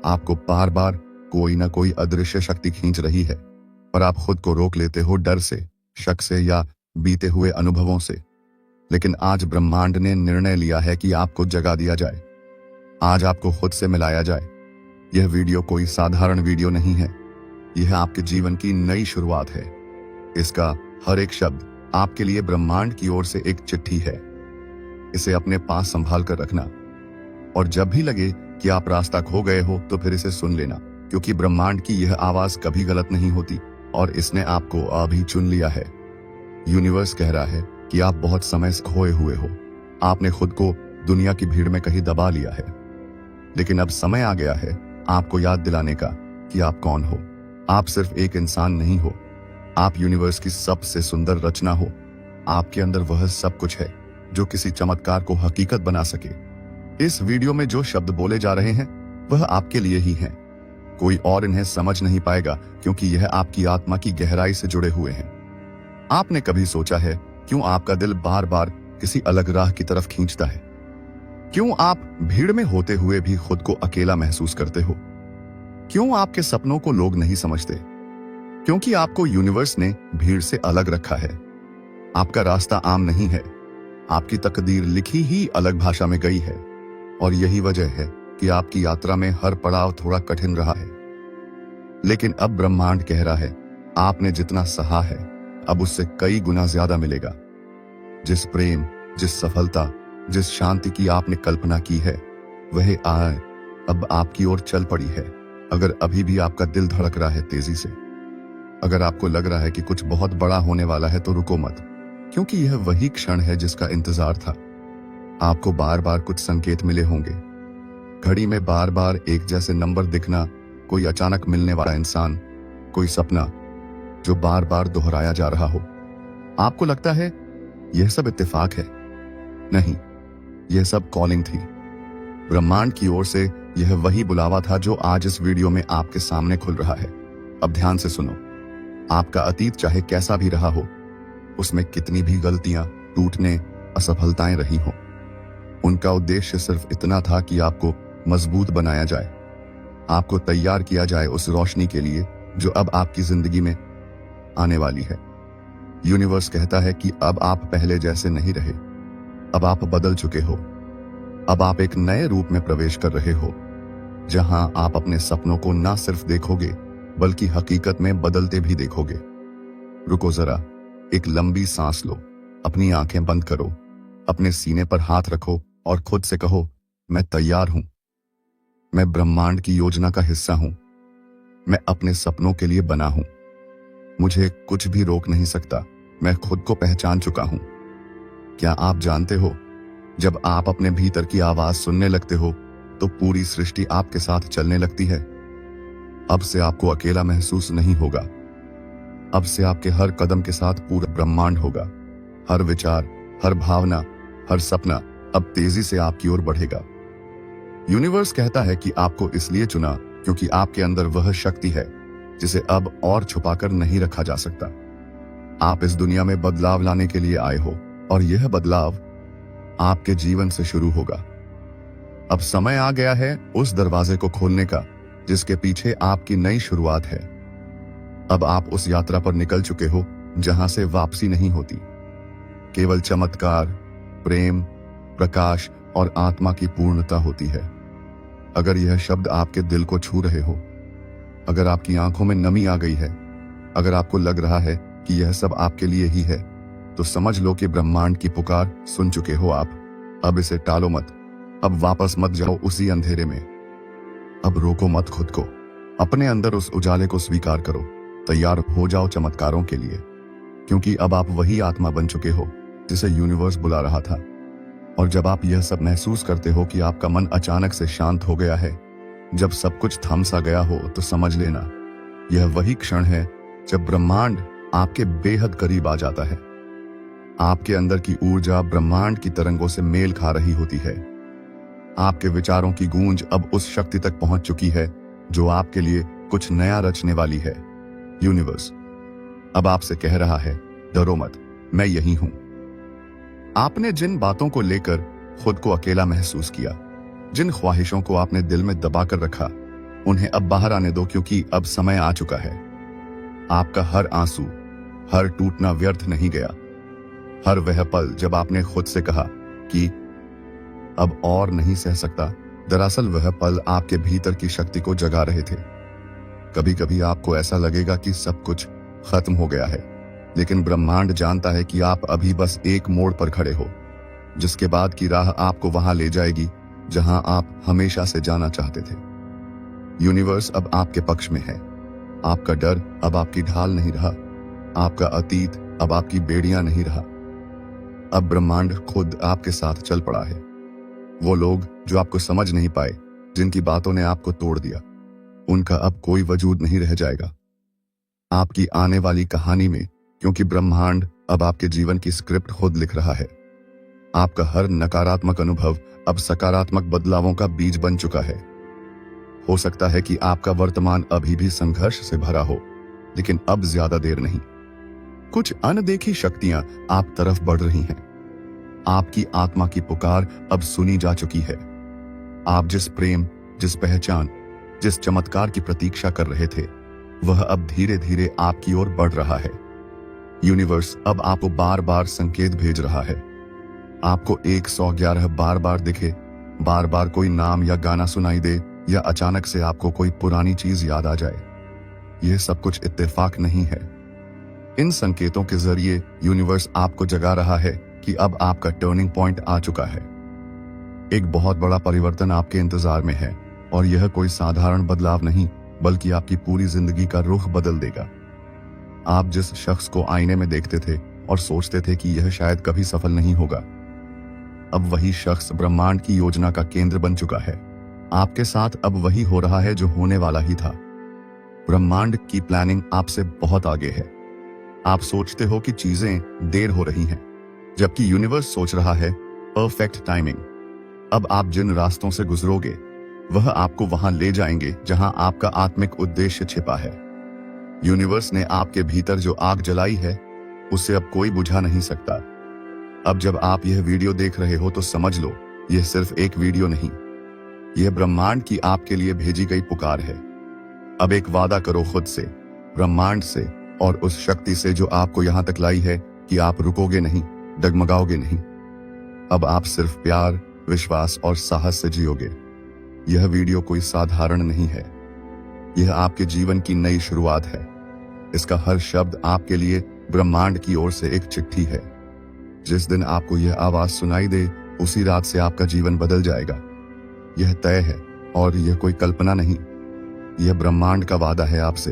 आपको बार बार कोई ना कोई अदृश्य शक्ति खींच रही है, पर आप खुद को रोक लेते हो डर से, शक से या बीते हुए अनुभवों से। लेकिन आज ब्रह्मांड ने निर्णय लिया है कि आपको जगा दिया जाए। आज आपको खुद से मिलाया जाए। यह वीडियो कोई साधारण वीडियो नहीं है। यह आपके जीवन की नई शुरुआत है। इसका हर एक शब्द आपके लिए ब्रह्मांड की ओर से एक चिट्ठी है। इसे अपने पास संभाल कर रखना, और जब भी लगे कि आप रास्ता खो गए हो तो फिर इसे सुन लेना, क्योंकि ब्रह्मांड की यह आवाज कभी गलत नहीं होती और इसने आपको अभी चुन लिया है। यूनिवर्स कह रहा है कि आप बहुत समय से खोए हुए हो। आपने खुद को दुनिया की भीड़ में कहीं दबा लिया है, लेकिन अब समय आ गया है आपको याद दिलाने का कि आप कौन हो। आप सिर्फ एक इंसान नहीं हो, आप यूनिवर्स की सबसे सुंदर रचना हो। आपके अंदर वह सब कुछ है जो किसी चमत्कार को हकीकत बना सके। इस वीडियो में जो शब्द बोले जा रहे हैं वह आपके लिए ही हैं। कोई और इन्हें समझ नहीं पाएगा, क्योंकि यह आपकी आत्मा की गहराई से जुड़े हुए हैं। आपने कभी सोचा है क्यों आपका दिल बार बार किसी अलग राह की तरफ खींचता है? क्यों आप भीड़ में होते हुए भी खुद को अकेला महसूस करते हो? क्यों आपके सपनों को लोग नहीं समझते? क्योंकि आपको यूनिवर्स ने भीड़ से अलग रखा है। आपका रास्ता आम नहीं है, आपकी तकदीर लिखी ही अलग भाषा में गई है, और यही वजह है कि आपकी यात्रा में हर पड़ाव थोड़ा कठिन रहा है। लेकिन अब ब्रह्मांड कह रहा है, आपने जितना सहा है अब उससे कई गुना ज्यादा मिलेगा। जिस प्रेम, जिस सफलता, जिस शांति की आपने कल्पना की है, वह आए अब आपकी ओर चल पड़ी है। अगर अभी भी आपका दिल धड़क रहा है तेजी से, अगर आपको लग रहा है कि कुछ बहुत बड़ा होने वाला है, तो रुको मत, क्योंकि यह वही क्षण है जिसका इंतजार था। आपको बार बार कुछ संकेत मिले होंगे, घड़ी में बार बार एक जैसे नंबर दिखना, कोई अचानक मिलने वाला इंसान, कोई सपना जो बार बार दोहराया जा रहा हो। आपको लगता है यह सब इत्तेफाक है? नहीं, यह सब कॉलिंग थी। ब्रह्मांड की ओर से यह वही बुलावा था जो आज इस वीडियो में आपके सामने खुल रहा है। अब ध्यान से सुनो। आपका अतीत चाहे कैसा भी रहा हो, उसमें कितनी भी गलतियां, टूटने, असफलताएं रही हो, उनका उद्देश्य सिर्फ इतना था कि आपको मजबूत बनाया जाए, आपको तैयार किया जाए उस रोशनी के लिए जो अब आपकी जिंदगी में आने वाली है। यूनिवर्स कहता है कि अब आप पहले जैसे नहीं रहे, अब आप बदल चुके हो। अब आप एक नए रूप में प्रवेश कर रहे हो, जहां आप अपने सपनों को ना सिर्फ देखोगे बल्कि हकीकत में बदलते भी देखोगे। रुको जरा, एक लंबी सांस लो, अपनी आंखें बंद करो, अपने सीने पर हाथ रखो और खुद से कहो, मैं तैयार हूं। मैं ब्रह्मांड की योजना का हिस्सा हूं। मैं अपने सपनों के लिए बना हूं। मुझे कुछ भी रोक नहीं सकता। मैं खुद को पहचान चुका हूं। क्या आप जानते हो, जब आप अपने भीतर की आवाज सुनने लगते हो तो पूरी सृष्टि आपके साथ चलने लगती है। अब से आपको अकेला महसूस नहीं होगा। अब से आपके हर कदम के साथ पूरा ब्रह्मांड होगा। हर विचार, हर भावना, हर सपना अब तेजी से आपकी ओर बढ़ेगा। यूनिवर्स कहता है कि आपको इसलिए चुना क्योंकि आपके अंदर वह शक्ति है जिसे अब और छुपाकर नहीं रखा जा सकता। आप इस दुनिया में बदलाव लाने के लिए आए हो, और यह बदलाव आपके जीवन से शुरू होगा। अब समय आ गया है उस दरवाजे को खोलने का जिसके पीछे आपकी नई शुरुआत है। अब आप उस यात्रा पर निकल चुके हो जहां से वापसी नहीं होती। केवल चमत्कार, प्रेम, प्रकाश और आत्मा की पूर्णता होती है। अगर यह शब्द आपके दिल को छू रहे हो, अगर आपकी आंखों में नमी आ गई है, अगर आपको लग रहा है कि यह सब आपके लिए ही है, तो समझ लो कि ब्रह्मांड की पुकार सुन चुके हो आप। अब इसे टालो मत, अब वापस मत जाओ उसी अंधेरे में। अब रोको मत खुद को, अपने अंदर उस उजाले को स्वीकार करो। तैयार हो जाओ चमत्कारों के लिए, क्योंकि अब आप वही आत्मा बन चुके हो जिसे यूनिवर्स बुला रहा था। और जब आप यह सब महसूस करते हो कि आपका मन अचानक से शांत हो गया है, जब सब कुछ थम सा गया हो, तो समझ लेना यह वही क्षण है जब ब्रह्मांड आपके बेहद करीब आ जाता है। आपके अंदर की ऊर्जा ब्रह्मांड की तरंगों से मेल खा रही होती है। आपके विचारों की गूंज अब उस शक्ति तक पहुंच चुकी है जो आपके लिए कुछ नया रचने वाली है। यूनिवर्स अब आपसे कह रहा है, डरो मत, मैं यही हूं। आपने जिन बातों को लेकर खुद को अकेला महसूस किया, जिन ख्वाहिशों को आपने दिल में दबा कर रखा, उन्हें अब बाहर आने दो, क्योंकि अब समय आ चुका है। आपका हर आंसू, हर टूटना व्यर्थ नहीं गया। हर वह पल जब आपने खुद से कहा कि अब और नहीं सह सकता, दरअसल वह पल आपके भीतर की शक्ति को जगा रहे थे। कभी कभी आपको ऐसा लगेगा कि सब कुछ खत्म हो गया है, लेकिन ब्रह्मांड जानता है कि आप अभी बस एक मोड़ पर खड़े हो, जिसके बाद की राह आपको वहां ले जाएगी जहां आप हमेशा से जाना चाहते थे। यूनिवर्स अब आपके पक्ष में है। आपका डर अब आपकी ढाल नहीं रहा, आपका अतीत अब आपकी बेड़ियां नहीं रहा। अब ब्रह्मांड खुद आपके साथ चल पड़ा है। वो लोग जो आपको समझ नहीं पाए, जिनकी बातों ने आपको तोड़ दिया, उनका अब कोई वजूद नहीं रह जाएगा आपकी आने वाली कहानी में, क्योंकि ब्रह्मांड अब आपके जीवन की स्क्रिप्ट खुद लिख रहा है। आपका हर नकारात्मक अनुभव अब सकारात्मक बदलावों का बीज बन चुका है। हो सकता है कि आपका वर्तमान अभी भी संघर्ष से भरा हो, लेकिन अब ज्यादा देर नहीं। कुछ अनदेखी शक्तियां आप तरफ बढ़ रही हैं। आपकी आत्मा की पुकार अब सुनी जा चुकी है। आप जिस प्रेम, जिस पहचान, जिस चमत्कार की प्रतीक्षा कर रहे थे, वह अब धीरे धीरे आपकी ओर बढ़ रहा है। यूनिवर्स अब आपको बार बार संकेत भेज रहा है। आपको 111 बार बार दिखे, बार बार कोई नाम या गाना सुनाई दे, या अचानक से आपको कोई पुरानी चीज याद आ जाए। यह सब कुछ इत्तेफाक नहीं है। इन संकेतों के जरिए यूनिवर्स आपको जगा रहा है कि अब आपका टर्निंग पॉइंट आ चुका है। एक बहुत बड़ा परिवर्तन आपके इंतजार में है, और यह कोई साधारण बदलाव नहीं, बल्कि आपकी पूरी जिंदगी का रुख बदल देगा। आप जिस शख्स को आईने में देखते थे और सोचते थे कि यह शायद कभी सफल नहीं होगा, अब वही शख्स ब्रह्मांड की योजना का केंद्र बन चुका है। आपके साथ अब वही हो रहा है जो होने वाला ही था। ब्रह्मांड की प्लानिंग आपसे बहुत आगे है। आप सोचते हो कि चीजें देर हो रही हैं, जबकि यूनिवर्स सोच रहा है परफेक्ट टाइमिंग। अब आप जिन रास्तों से गुजरोगे, वह आपको वहां ले जाएंगे जहां आपका आत्मिक उद्देश्य छिपा है। यूनिवर्स ने आपके भीतर जो आग जलाई है, उसे अब कोई बुझा नहीं सकता। अब जब आप यह वीडियो देख रहे हो तो समझ लो, यह सिर्फ एक वीडियो नहीं, यह ब्रह्मांड की आपके लिए भेजी गई पुकार है। अब एक वादा करो खुद से, ब्रह्मांड से और उस शक्ति से जो आपको यहां तक लाई है, कि आप रुकोगे नहीं, डगमगाओगे नहीं। अब आप सिर्फ प्यार, विश्वास और साहस से जियोगे। यह वीडियो कोई साधारण नहीं है। यह आपके जीवन की नई शुरुआत है। इसका हर शब्द आपके लिए ब्रह्मांड की ओर से एक चिट्ठी है। जिस दिन आपको यह आवाज सुनाई दे, उसी रात से आपका जीवन बदल जाएगा। यह तय है, और यह कोई कल्पना नहीं, यह ब्रह्मांड का वादा है आपसे।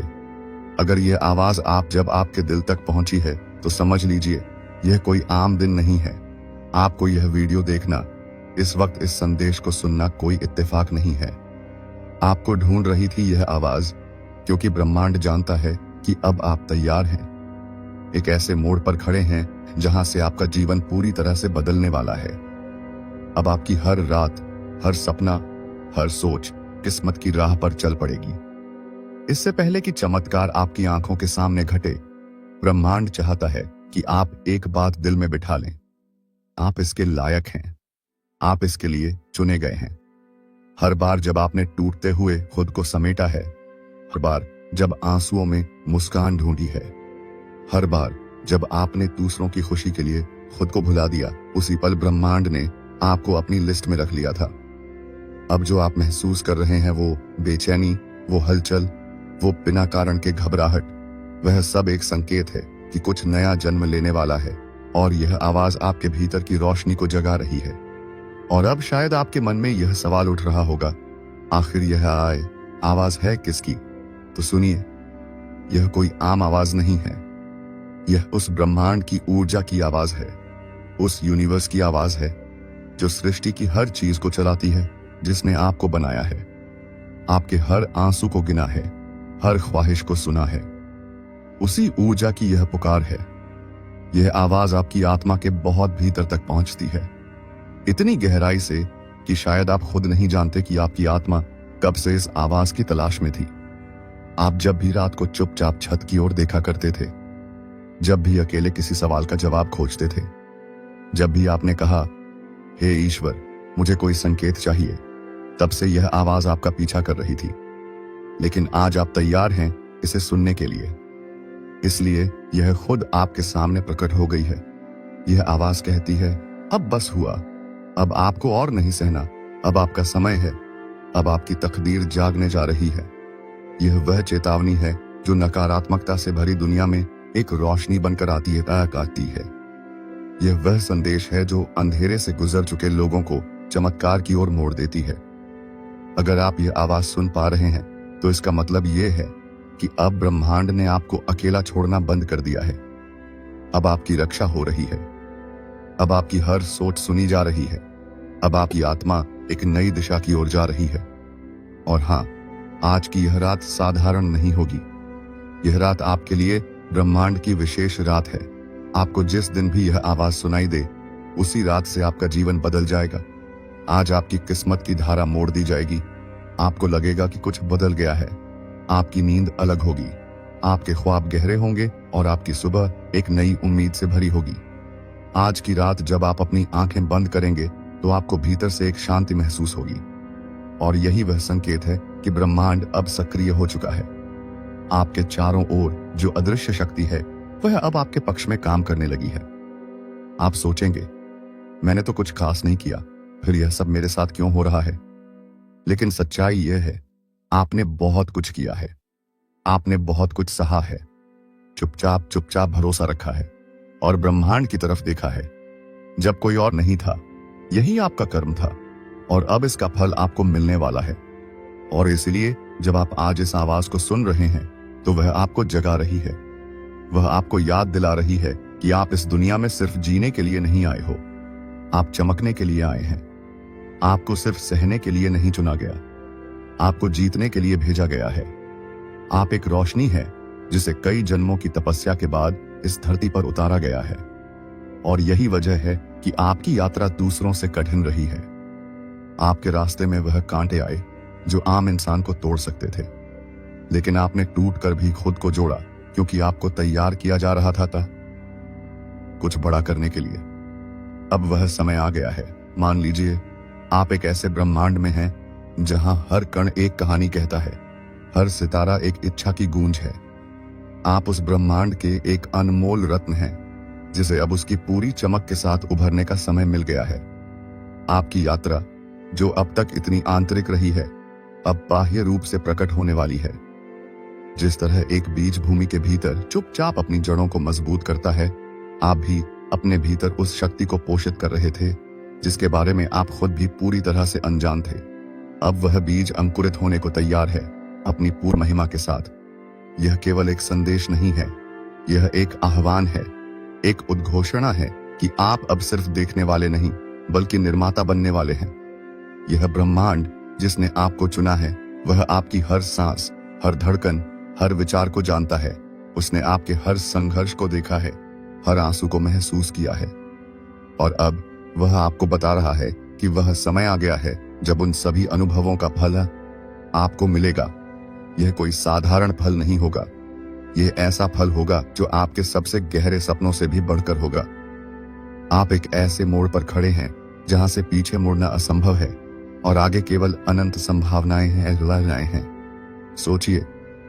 अगर यह आवाज जब आपके दिल तक पहुंची है, तो समझ लीजिए यह कोई आम दिन नहीं है। आपको यह वीडियो देखना, इस वक्त इस संदेश को सुनना कोई इत्तेफाक नहीं है। आपको ढूंढ रही थी यह आवाज, क्योंकि ब्रह्मांड जानता है कि अब आप तैयार हैं। एक ऐसे मोड़ पर खड़े हैं जहां से आपका जीवन पूरी तरह से बदलने वाला है। अब आपकी हर रात, हर सपना, हर सोच किस्मत की राह पर चल पड़ेगी। इससे पहले कि चमत्कार आपकी आंखों के सामने घटे, ब्रह्मांड चाहता है कि आप एक बात दिल में बिठा लें। आप इसके लायक हैं। आप इसके लिए चुने गए हैं। हर बार जब आपने टूटते हुए खुद को समेटा है, हर बार जब आंसुओं में मुस्कान ढूंढी है, हर बार जब आपने दूसरों की खुशी के लिए खुद को भुला दिया, उसी पल ब्रह्मांड ने आपको अपनी लिस्ट में रख लिया था। अब जो आप महसूस कर रहे हैं, वो बेचैनी, वो हलचल, वो बिना कारण के घबराहट, वह सब एक संकेत है कि कुछ नया जन्म लेने वाला है। और यह आवाज आपके भीतर की रोशनी को जगा रही है। और अब शायद आपके मन में यह सवाल उठ रहा होगा, आखिर यह आवाज है किसकी? तो सुनिए, यह कोई आम आवाज नहीं है। यह उस ब्रह्मांड की ऊर्जा की आवाज है, उस यूनिवर्स की आवाज है जो सृष्टि की हर चीज को चलाती है, जिसने आपको बनाया है, आपके हर आंसू को गिना है, हर ख्वाहिश को सुना है। उसी ऊर्जा की यह पुकार है। यह आवाज आपकी आत्मा के बहुत भीतर तक पहुंचती है, इतनी गहराई से कि शायद आप खुद नहीं जानते कि आपकी आत्मा कब से इस आवाज की तलाश में थी। आप जब भी रात को चुपचाप छत की ओर देखा करते थे, जब भी अकेले किसी सवाल का जवाब खोजते थे, जब भी आपने कहा, हे ईश्वर, मुझे कोई संकेत चाहिए, तब से यह आवाज आपका पीछा कर रही थी। लेकिन आज आप तैयार हैं इसे सुनने के लिए, इसलिए यह खुद आपके सामने प्रकट हो गई है। यह आवाज कहती है, अब बस हुआ, अब आपको और नहीं सहना, अब आपका समय है, अब आपकी तकदीर जागने जा रही है। यह वह चेतावनी है जो नकारात्मकता से भरी दुनिया में एक रोशनी बनकर आती है। यह वह संदेश है जो अंधेरे से गुजर चुके लोगों को चमत्कार की ओर मोड़ देती है। अगर आप यह आवाज सुन पा रहे हैं तो इसका मतलब यह है कि अब ब्रह्मांड ने आपको अकेला छोड़ना बंद कर दिया है। अब आपकी रक्षा हो रही है। अब आपकी हर सोच सुनी जा रही है। अब आपकी आत्मा एक नई दिशा की ओर जा रही है। और हाँ, आज की यह रात साधारण नहीं होगी। यह रात आपके लिए ब्रह्मांड की विशेष रात है। आपको जिस दिन भी यह आवाज सुनाई दे, उसी रात से आपका जीवन बदल जाएगा। आज आपकी किस्मत की धारा मोड़ दी जाएगी। आपको लगेगा कि कुछ बदल गया है। आपकी नींद अलग होगी, आपके ख्वाब गहरे होंगे और आपकी सुबह एक नई उम्मीद से भरी होगी। आज की रात जब आप अपनी आंखें बंद करेंगे तो आपको भीतर से एक शांति महसूस होगी। और यही वह संकेत है कि ब्रह्मांड अब सक्रिय हो चुका है। आपके चारों ओर जो अदृश्य शक्ति है वह अब आपके पक्ष में काम करने लगी है। आप सोचेंगे, मैंने तो कुछ खास नहीं किया, फिर यह सब मेरे साथ क्यों हो रहा है? लेकिन सच्चाई यह है, आपने बहुत कुछ किया है। आपने बहुत कुछ सहा है, चुपचाप चुपचाप भरोसा रखा है और ब्रह्मांड की तरफ देखा है जब कोई और नहीं था। यही आपका कर्म था और अब इसका फल आपको मिलने वाला है। और इसलिए जब आप आज इस आवाज को सुन रहे हैं तो वह आपको जगा रही है। वह आपको याद दिला रही है कि आप इस दुनिया में सिर्फ जीने के लिए नहीं आए हो, आप चमकने के लिए आए हैं। आपको सिर्फ सहने के लिए नहीं चुना गया, आपको जीतने के लिए भेजा गया है। आप एक रोशनी है जिसे कई जन्मों की तपस्या के बाद इस धरती पर उतारा गया है। और यही वजह है कि आपकी यात्रा दूसरों से कठिन रही है। आपके रास्ते में वह कांटे आए जो आम इंसान को तोड़ सकते थे, लेकिन आपने टूटकर भी खुद को जोड़ा, क्योंकि आपको तैयार किया जा रहा था कुछ बड़ा करने के लिए। अब वह समय आ गया है। मान लीजिए आप एक ऐसे ब्रह्मांड में हैं जहां हर कण एक कहानी कहता है, हर सितारा एक इच्छा की गूंज है। आप उस ब्रह्मांड के एक अनमोल रत्न हैं जिसे अब उसकी पूरी चमक के साथ उभरने का समय मिल गया है। आपकी यात्रा जो अब तक इतनी आंतरिक रही है, अब बाह्य रूप से प्रकट होने वाली है। जिस तरह एक बीज भूमि के भीतर चुपचाप अपनी जड़ों को मजबूत करता है, आप भी अपने भीतर उस शक्ति को पोषित कर रहे थे जिसके बारे में आप खुद भी पूरी तरह से अनजान थे। अब वह बीज अंकुरित होने को तैयार है, अपनी पूर्ण महिमा के साथ। यह केवल एक संदेश नहीं है, यह एक आह्वान है, एक उद्घोषणा है कि आप अब सिर्फ देखने वाले नहीं बल्कि निर्माता बनने वाले हैं। यह ब्रह्मांड जिसने आपको चुना है, वह आपकी हर सांस, हर धड़कन, हर विचार को जानता है। उसने आपके हर संघर्ष को देखा है, हर आंसू को महसूस किया है। और अब वह आपको बता रहा है कि वह समय आ गया है जब उन सभी अनुभवों का फल आपको मिलेगा। यह कोई साधारण फल नहीं होगा, यह ऐसा फल होगा जो आपके सबसे गहरे सपनों से भी बढ़कर होगा। आप एक ऐसे मोड़ पर खड़े हैं जहां से पीछे मुड़ना असंभव है और आगे केवल अनंत संभावनाएं हैं। सोचिए,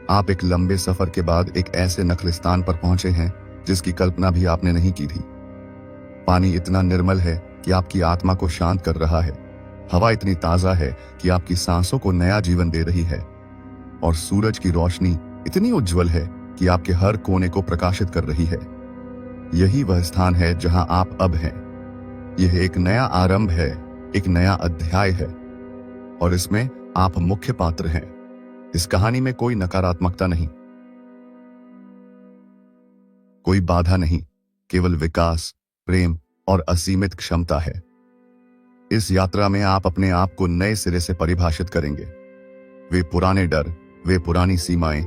आप एक लंबे सफर के बाद एक ऐसे नखलिस्तान पर पहुंचे हैं जिसकी कल्पना भी आपने नहीं की थी। पानी इतना निर्मल है कि आपकी आत्मा को शांत कर रहा है। हवा इतनी ताजा है कि आपकी सांसों को नया जीवन दे रही है। और सूरज की रोशनी इतनी उज्जवल है कि आपके हर कोने को प्रकाशित कर रही है। यही वह स्थान है जहां आप अब हैं। यह एक नया आरंभ है, एक नया अध्याय है और इसमें आप मुख्य पात्र हैं। इस कहानी में कोई नकारात्मकता नहीं, कोई बाधा नहीं, केवल विकास, प्रेम और असीमित क्षमता है। इस यात्रा में आप अपने आप को नए सिरे से परिभाषित करेंगे। वे पुराने डर, वे पुरानी सीमाएं,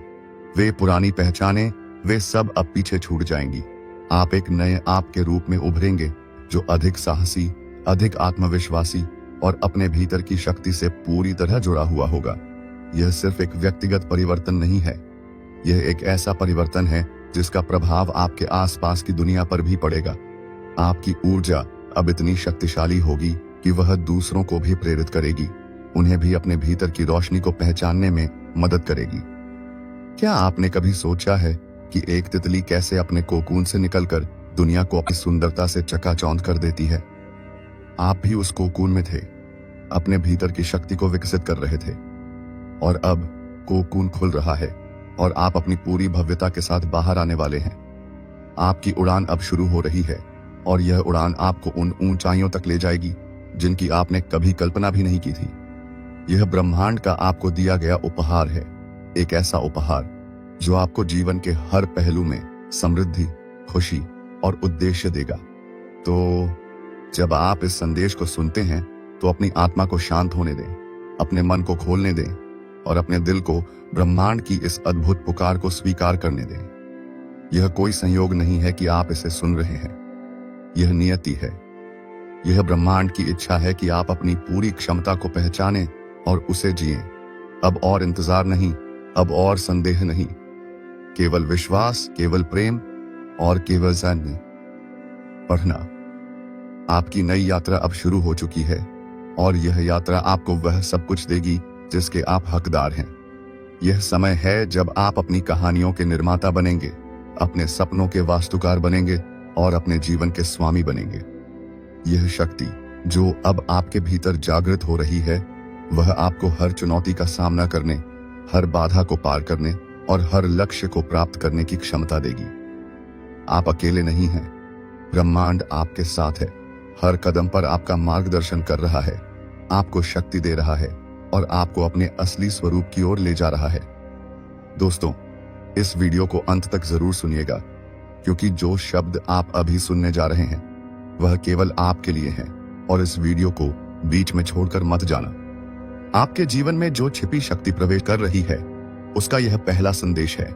वे पुरानी पहचानें, वे सब अब पीछे छूट जाएंगी। आप एक नए आप के रूप में उभरेंगे जो अधिक साहसी, अधिक आत्मविश्वासी और अपने भीतर की शक्ति से पूरी तरह जुड़ा हुआ होगा। यह सिर्फ एक व्यक्तिगत परिवर्तन नहीं है, यह एक ऐसा परिवर्तन है जिसका प्रभाव आपके आसपास की दुनिया पर भी पड़ेगा। आपकी ऊर्जा अब इतनी शक्तिशाली होगी कि वह दूसरों को भी प्रेरित करेगी, उन्हें भी अपने भीतर की रोशनी को पहचानने में मदद करेगी। क्या आपने कभी सोचा है कि एक तितली कैसे अपने कोकून से निकलकर दुनिया को अपनी सुंदरता से चकाचौंध कर देती है? आप भी उस कोकून में थे, अपने भीतर की शक्ति को विकसित कर रहे थे। और अब को कून खुल रहा है और आप अपनी पूरी भव्यता के साथ बाहर आने वाले हैं। आपकी उड़ान अब शुरू हो रही है और यह उड़ान आपको उन ऊंचाइयों तक ले जाएगी जिनकी आपने कभी कल्पना भी नहीं की थी। यह ब्रह्मांड का आपको दिया गया उपहार है, एक ऐसा उपहार जो आपको जीवन के हर पहलू में समृद्धि, खुशी और उद्देश्य देगा। तो जब आप इस संदेश को सुनते हैं तो अपनी आत्मा को शांत होने दें, अपने मन को खोलने दें और अपने दिल को ब्रह्मांड की इस अद्भुत पुकार को स्वीकार करने दें। यह कोई संयोग नहीं है कि आप इसे सुन रहे हैं, यह नियति है। यह ब्रह्मांड की इच्छा है कि आप अपनी पूरी क्षमता को पहचानें और उसे जिएं। अब और इंतजार नहीं, अब और संदेह नहीं, केवल विश्वास, केवल प्रेम और केवल जानने पढ़ना। आपकी नई यात्रा अब शुरू हो चुकी है और यह यात्रा आपको वह सब कुछ देगी जिसके आप हकदार हैं। यह समय है जब आप अपनी कहानियों के निर्माता बनेंगे, अपने सपनों के वास्तुकार बनेंगे और अपने जीवन के स्वामी बनेंगे। यह शक्ति जो अब आपके भीतर जागृत हो रही है, वह आपको हर चुनौती का सामना करने, हर बाधा को पार करने और हर लक्ष्य को प्राप्त करने की क्षमता देगी। आप अकेले नहीं हैं, ब्रह्मांड आपके साथ है, हर कदम पर आपका मार्गदर्शन कर रहा है, आपको शक्ति दे रहा है और आपको अपने असली स्वरूप की ओर ले जा रहा है। दोस्तों, इस वीडियो को अंत तक जरूर सुनिएगा, क्योंकि जो शब्द आप अभी सुनने जा रहे हैं वह केवल आपके लिए हैं और इस वीडियो को बीच में छोड़कर मत जाना। आपके जीवन में जो छिपी शक्ति प्रवेश कर रही है, उसका यह पहला संदेश है।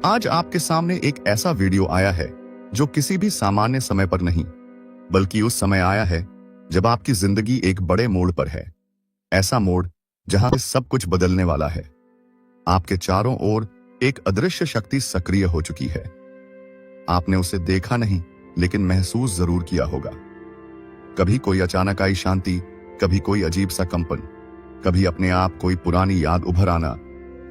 आज आपके सामने एक ऐसा वीडियो आया है जो किसी भी सामान्य समय पर नहीं, बल्कि उस समय आया है जब आपकी जिंदगी एक बड़े मोड़ पर है। ऐसा मोड़ जहां सब कुछ बदलने वाला है। आपके चारों ओर एक अदृश्य शक्ति सक्रिय हो चुकी है। आपने उसे देखा नहीं, लेकिन महसूस जरूर किया होगा। कभी कोई अचानक आई शांति, कभी कोई अजीब सा कंपन, कभी अपने आप कोई पुरानी याद उभर आना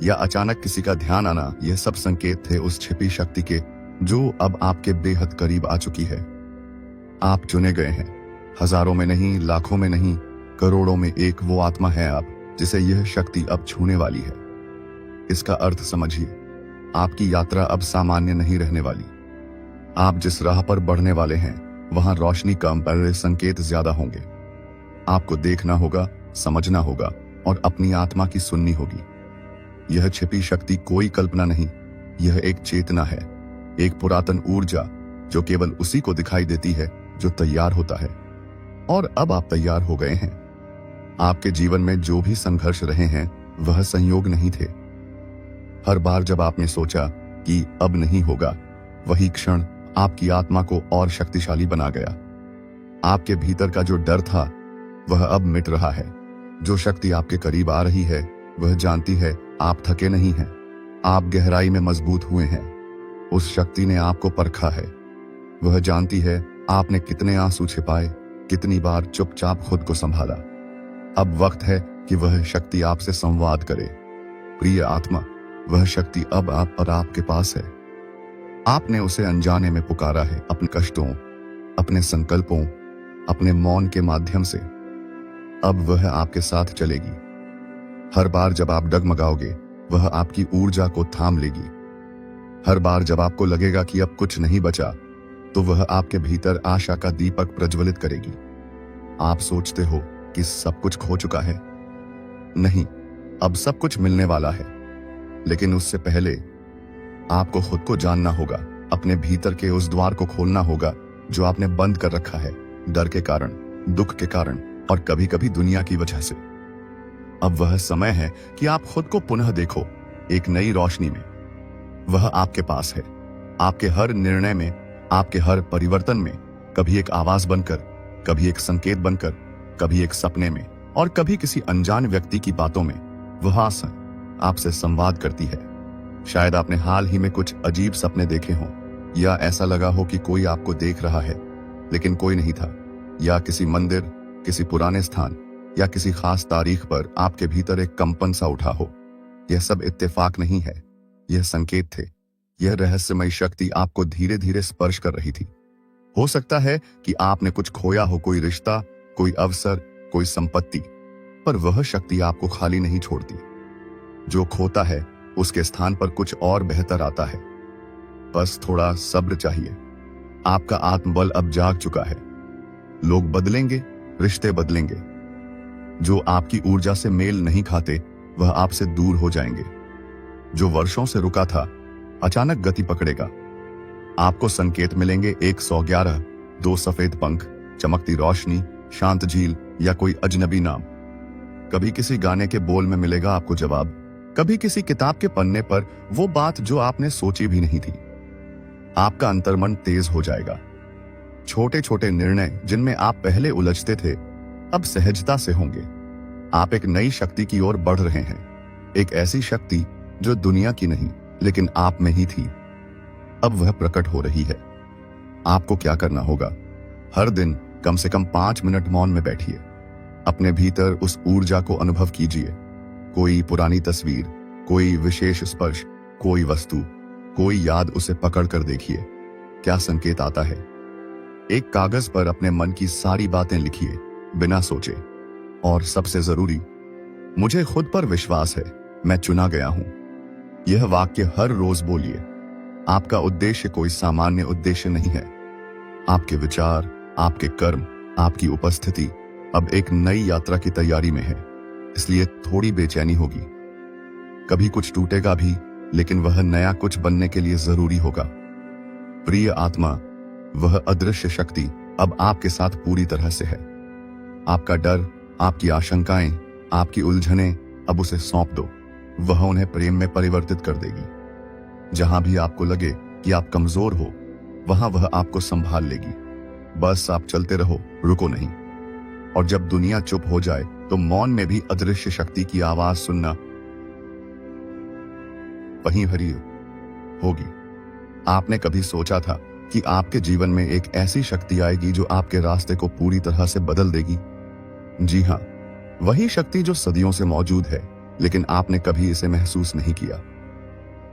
या अचानक किसी का ध्यान आना। यह सब संकेत थे उस छिपी शक्ति के जो अब आपके बेहद करीब आ चुकी है। आप चुने गए हैं, हजारों में नहीं, लाखों में नहीं, करोड़ों में एक वो आत्मा है आप, जिसे यह शक्ति अब छूने वाली है। इसका अर्थ समझिए, आपकी यात्रा अब सामान्य नहीं रहने वाली। आप जिस राह पर बढ़ने वाले हैं वहां रोशनी कम पर संकेत ज्यादा होंगे। आपको देखना होगा, समझना होगा और अपनी आत्मा की सुननी होगी। यह छिपी शक्ति कोई कल्पना नहीं, यह एक चेतना है, एक पुरातन ऊर्जा जो केवल उसी को दिखाई देती है जो तैयार होता है। और अब आप तैयार हो गए हैं। आपके जीवन में जो भी संघर्ष रहे हैं वह संयोग नहीं थे। हर बार जब आपने सोचा कि अब नहीं होगा, वही क्षण आपकी आत्मा को और शक्तिशाली बना गया। आपके भीतर का जो डर था वह अब मिट रहा है। जो शक्ति आपके करीब आ रही है वह जानती है आप थके नहीं हैं, आप गहराई में मजबूत हुए हैं। उस शक्ति ने आपको परखा है। वह जानती है आपने कितने आंसू छिपाए, कितनी बार चुपचाप खुद को संभाला। अब वक्त है कि वह शक्ति आपसे संवाद करे। प्रिय आत्मा, वह शक्ति अब आप और आपके पास है। आपने उसे अनजाने में पुकारा है, अपने कष्टों, अपने संकल्पों, अपने मौन के माध्यम से। अब वह आपके साथ चलेगी। हर बार जब आप डगमगाओगे, वह आपकी ऊर्जा को थाम लेगी। हर बार जब आपको लगेगा कि अब कुछ नहीं बचा, तो वह आपके भीतर आशा का दीपक प्रज्वलित करेगी। आप सोचते हो कि सब कुछ खो चुका है। नहीं, अब सब कुछ मिलने वाला है। लेकिन उससे पहले आपको खुद को जानना होगा, अपने भीतर के उस द्वार को खोलना होगा जो आपने बंद कर रखा है, डर के कारण, दुख के कारण और कभी कभी दुनिया की वजह से। अब वह समय है कि आप खुद को पुनः देखो, एक नई रोशनी में। वह आपके पास है, आपके हर निर्णय में, आपके हर परिवर्तन में, कभी एक आवाज बनकर, कभी एक संकेत बनकर, कभी एक सपने में और कभी किसी अनजान व्यक्ति की बातों में। वह आपसे संवाद करती है। शायद आपने हाल ही में कुछ अजीब सपने देखे हों, या ऐसा लगा हो कि कोई आपको देख रहा है लेकिन कोई नहीं था, या किसी मंदिर, किसी पुराने स्थान या किसी खास तारीख पर आपके भीतर एक कंपन सा उठा हो। यह सब इत्तेफाक नहीं है, यह संकेत थे। यह रहस्यमयी शक्ति आपको धीरे धीरे स्पर्श कर रही थी। हो सकता है कि आपने कुछ खोया हो, कोई रिश्ता, कोई अवसर, कोई संपत्ति, पर वह शक्ति आपको खाली नहीं छोड़ती। जो खोता है उसके स्थान पर कुछ और बेहतर आता है। बस थोड़ा सब्र चाहिए। आपका आत्मबल अब जाग चुका है। लोग बदलेंगे, रिश्ते बदलेंगे। जो आपकी ऊर्जा से मेल नहीं खाते वह आपसे दूर हो जाएंगे। जो वर्षों से रुका था अचानक गति पकड़ेगा। आपको संकेत मिलेंगे 111, 2 सफेद पंख, चमकती रोशनी, शांत झील या कोई अजनबी नाम। कभी किसी गाने के बोल में मिलेगा आपको जवाब, कभी किसी किताब के पन्ने पर वो बात जो आपने सोची भी नहीं थी। आपका अंतर्मन तेज हो जाएगा। छोटे छोटे निर्णय जिनमें आप पहले उलझते थे अब सहजता से होंगे। आप एक नई शक्ति की ओर बढ़ रहे हैं, एक ऐसी शक्ति जो दुनिया की नहीं लेकिन आप में ही थी, अब वह प्रकट हो रही है। आपको क्या करना होगा? हर दिन कम से कम 5 मिनट मौन में बैठिए। अपने भीतर उस ऊर्जा को अनुभव कीजिए। कोई पुरानी तस्वीर, कोई विशेष स्पर्श, कोई वस्तु, कोई याद, उसे पकड़ कर देखिए। क्या संकेत आता है? एक कागज पर अपने मन की सारी बातें लिखिए बिना सोचे। और सबसे जरूरी, मुझे खुद पर विश्वास है, मैं चुना गया हूं। यह वाक्य हर रोज बोलिए। आपका उद्देश्य कोई सामान्य उद्देश्य नहीं है। आपके विचार, आपके कर्म, आपकी उपस्थिति अब एक नई यात्रा की तैयारी में है, इसलिए थोड़ी बेचैनी होगी। कभी कुछ टूटेगा भी, लेकिन वह नया कुछ बनने के लिए जरूरी होगा। प्रिय आत्मा, वह अदृश्य शक्ति अब आपके साथ पूरी तरह से है। आपका डर, आपकी आशंकाएं, आपकी उलझनें, अब उसे सौंप दो। वह उन्हें प्रेम में परिवर्तित कर देगी। जहां भी आपको लगे कि आप कमजोर हो, वहां वह आपको संभाल लेगी। बस आप चलते रहो, रुको नहीं। और जब दुनिया चुप हो जाए तो मौन में भी अदृश्य शक्ति की आवाज सुनना वहीं भरी होगी। आपने कभी सोचा था कि आपके जीवन में एक ऐसी शक्ति आएगी जो आपके रास्ते को पूरी तरह से बदल देगी? जी हां, वही शक्ति जो सदियों से मौजूद है, लेकिन आपने कभी इसे महसूस नहीं किया।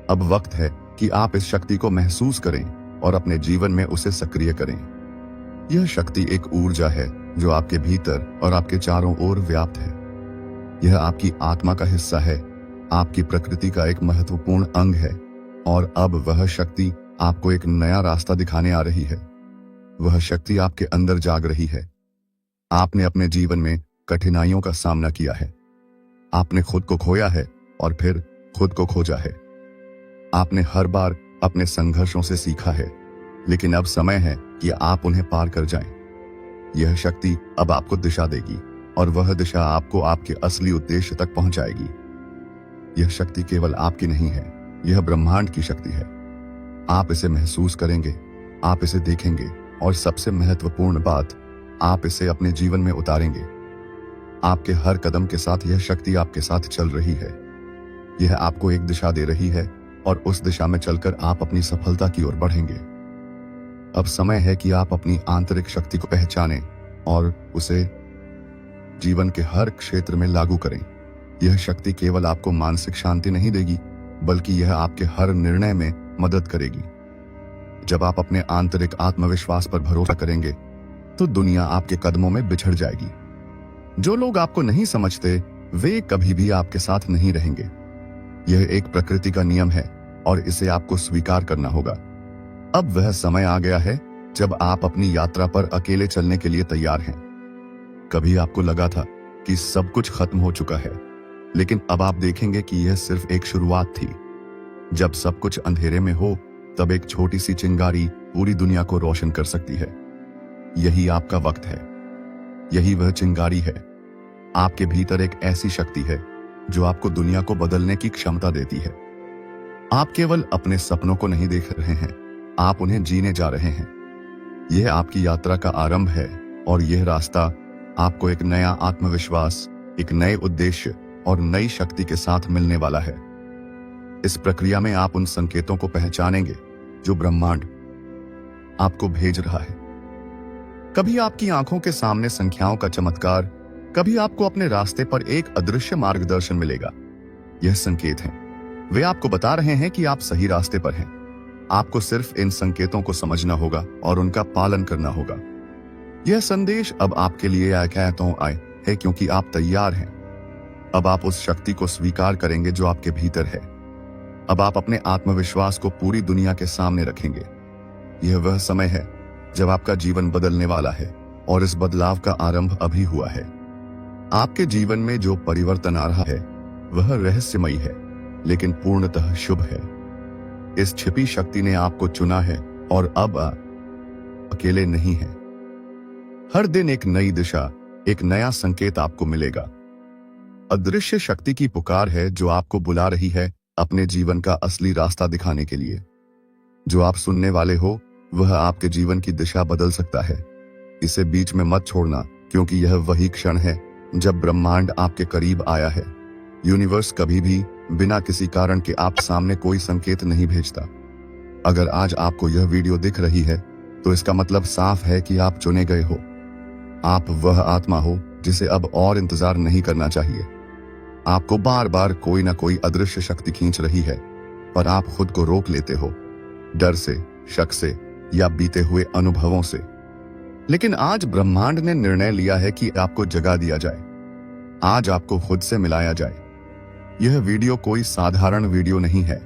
अब वक्त है कि आप इस शक्ति को महसूस करें और अपने जीवन में उसे सक्रिय करें। यह शक्ति एक ऊर्जा है जो आपके भीतर और आपके चारों ओर व्याप्त है। यह आपकी आत्मा का हिस्सा है, आपकी प्रकृति का एक महत्वपूर्ण अंग है, और अब वह शक्ति आपको एक नया रास्ता दिखाने आ रही है। वह शक्ति आपके अंदर जाग रही है। आपने अपने जीवन में कठिनाइयों का सामना किया है। आपने खुद को खोया है और फिर खुद को खोजा है। आपने हर बार अपने संघर्षों से सीखा है, लेकिन अब समय है कि आप उन्हें पार कर जाएं। यह शक्ति अब आपको दिशा देगी और वह दिशा आपको आपके असली उद्देश्य तक पहुंचाएगी। यह शक्ति केवल आपकी नहीं है, यह ब्रह्मांड की शक्ति है। आप इसे महसूस करेंगे, आप इसे देखेंगे, और सबसे महत्वपूर्ण बात, आप इसे अपने जीवन में उतारेंगे। आपके हर कदम के साथ यह शक्ति आपके साथ चल रही है। यह आपको एक दिशा दे रही है और उस दिशा में चलकर आप अपनी सफलता की ओर बढ़ेंगे। अब समय है कि आप अपनी आंतरिक शक्ति को पहचानें और उसे जीवन के हर क्षेत्र में लागू करें। यह शक्ति केवल आपको मानसिक शांति नहीं देगी, बल्कि यह आपके हर निर्णय में मदद करेगी। जब आप अपने आंतरिक आत्मविश्वास पर भरोसा करेंगे तो दुनिया आपके कदमों में बिछड़ जाएगी। जो लोग आपको नहीं समझते वे कभी भी आपके साथ नहीं रहेंगे। यह एक प्रकृति का नियम है और इसे आपको स्वीकार करना होगा। अब वह समय आ गया है जब आप अपनी यात्रा पर अकेले चलने के लिए तैयार हैं। कभी आपको लगा था कि सब कुछ खत्म हो चुका है, लेकिन अब आप देखेंगे कि यह सिर्फ एक शुरुआत थी। जब सब कुछ अंधेरे में हो, तब एक छोटी सी चिंगारी पूरी दुनिया को रोशन कर सकती है। यही आपका वक्त है। यही वह चिंगारी है। आपके भीतर एक ऐसी शक्ति है जो आपको दुनिया को बदलने की क्षमता देती है। आप केवल अपने सपनों को नहीं देख रहे हैं, आप उन्हें जीने जा रहे हैं। यह आपकी यात्रा का आरंभ है और यह रास्ता आपको एक नया आत्मविश्वास, एक नए उद्देश्य और नई शक्ति के साथ मिलने वाला है। इस प्रक्रिया में आप उन संकेतों को पहचानेंगे जो ब्रह्मांड आपको भेज रहा है। कभी आपकी आंखों के सामने संख्याओं का चमत्कार, कभी आपको अपने रास्ते पर एक अदृश्य मार्गदर्शन मिलेगा। यह संकेत हैं। वे आपको बता रहे हैं कि आप सही रास्ते पर हैं। आपको सिर्फ इन संकेतों को समझना होगा और उनका पालन करना होगा। यह संदेश अब आपके लिए आए है क्योंकि आप तैयार हैं। अब आप उस शक्ति को स्वीकार करेंगे जो आपके भीतर है। अब आप अपने आत्मविश्वास को पूरी दुनिया के सामने रखेंगे। यह वह समय है जब आपका जीवन बदलने वाला है और इस बदलाव का आरंभ अभी हुआ है। आपके जीवन में जो परिवर्तन आ रहा है वह रहस्यमयी है, लेकिन पूर्णतः शुभ है। इस छिपी शक्ति ने आपको चुना है और अब आप अकेले नहीं हैं। हर दिन एक नई दिशा, एक नया संकेत आपको मिलेगा। अदृश्य शक्ति की पुकार है जो आपको बुला रही है अपने जीवन का असली रास्ता दिखाने के लिए। जो आप सुनने वाले हो वह आपके जीवन की दिशा बदल सकता है। इसे बीच में मत छोड़ना, क्योंकि यह वही क्षण है जब ब्रह्मांड आपके करीब आया है। यूनिवर्स कभी भी बिना किसी कारण के आप सामने कोई संकेत नहीं भेजता। अगर आज आपको यह वीडियो दिख रही है तो इसका मतलब साफ है कि आप चुने गए हो। आप वह आत्मा हो जिसे अब और इंतजार नहीं करना चाहिए। आपको बार बार कोई ना कोई अदृश्य शक्ति खींच रही है, पर आप खुद को रोक लेते हो, डर से, शक से या बीते हुए अनुभवों से। लेकिन आज ब्रह्मांड ने निर्णय लिया है कि आपको जगा दिया जाए। आज आपको खुद से मिलाया जाए। यह वीडियो कोई साधारण वीडियो नहीं है।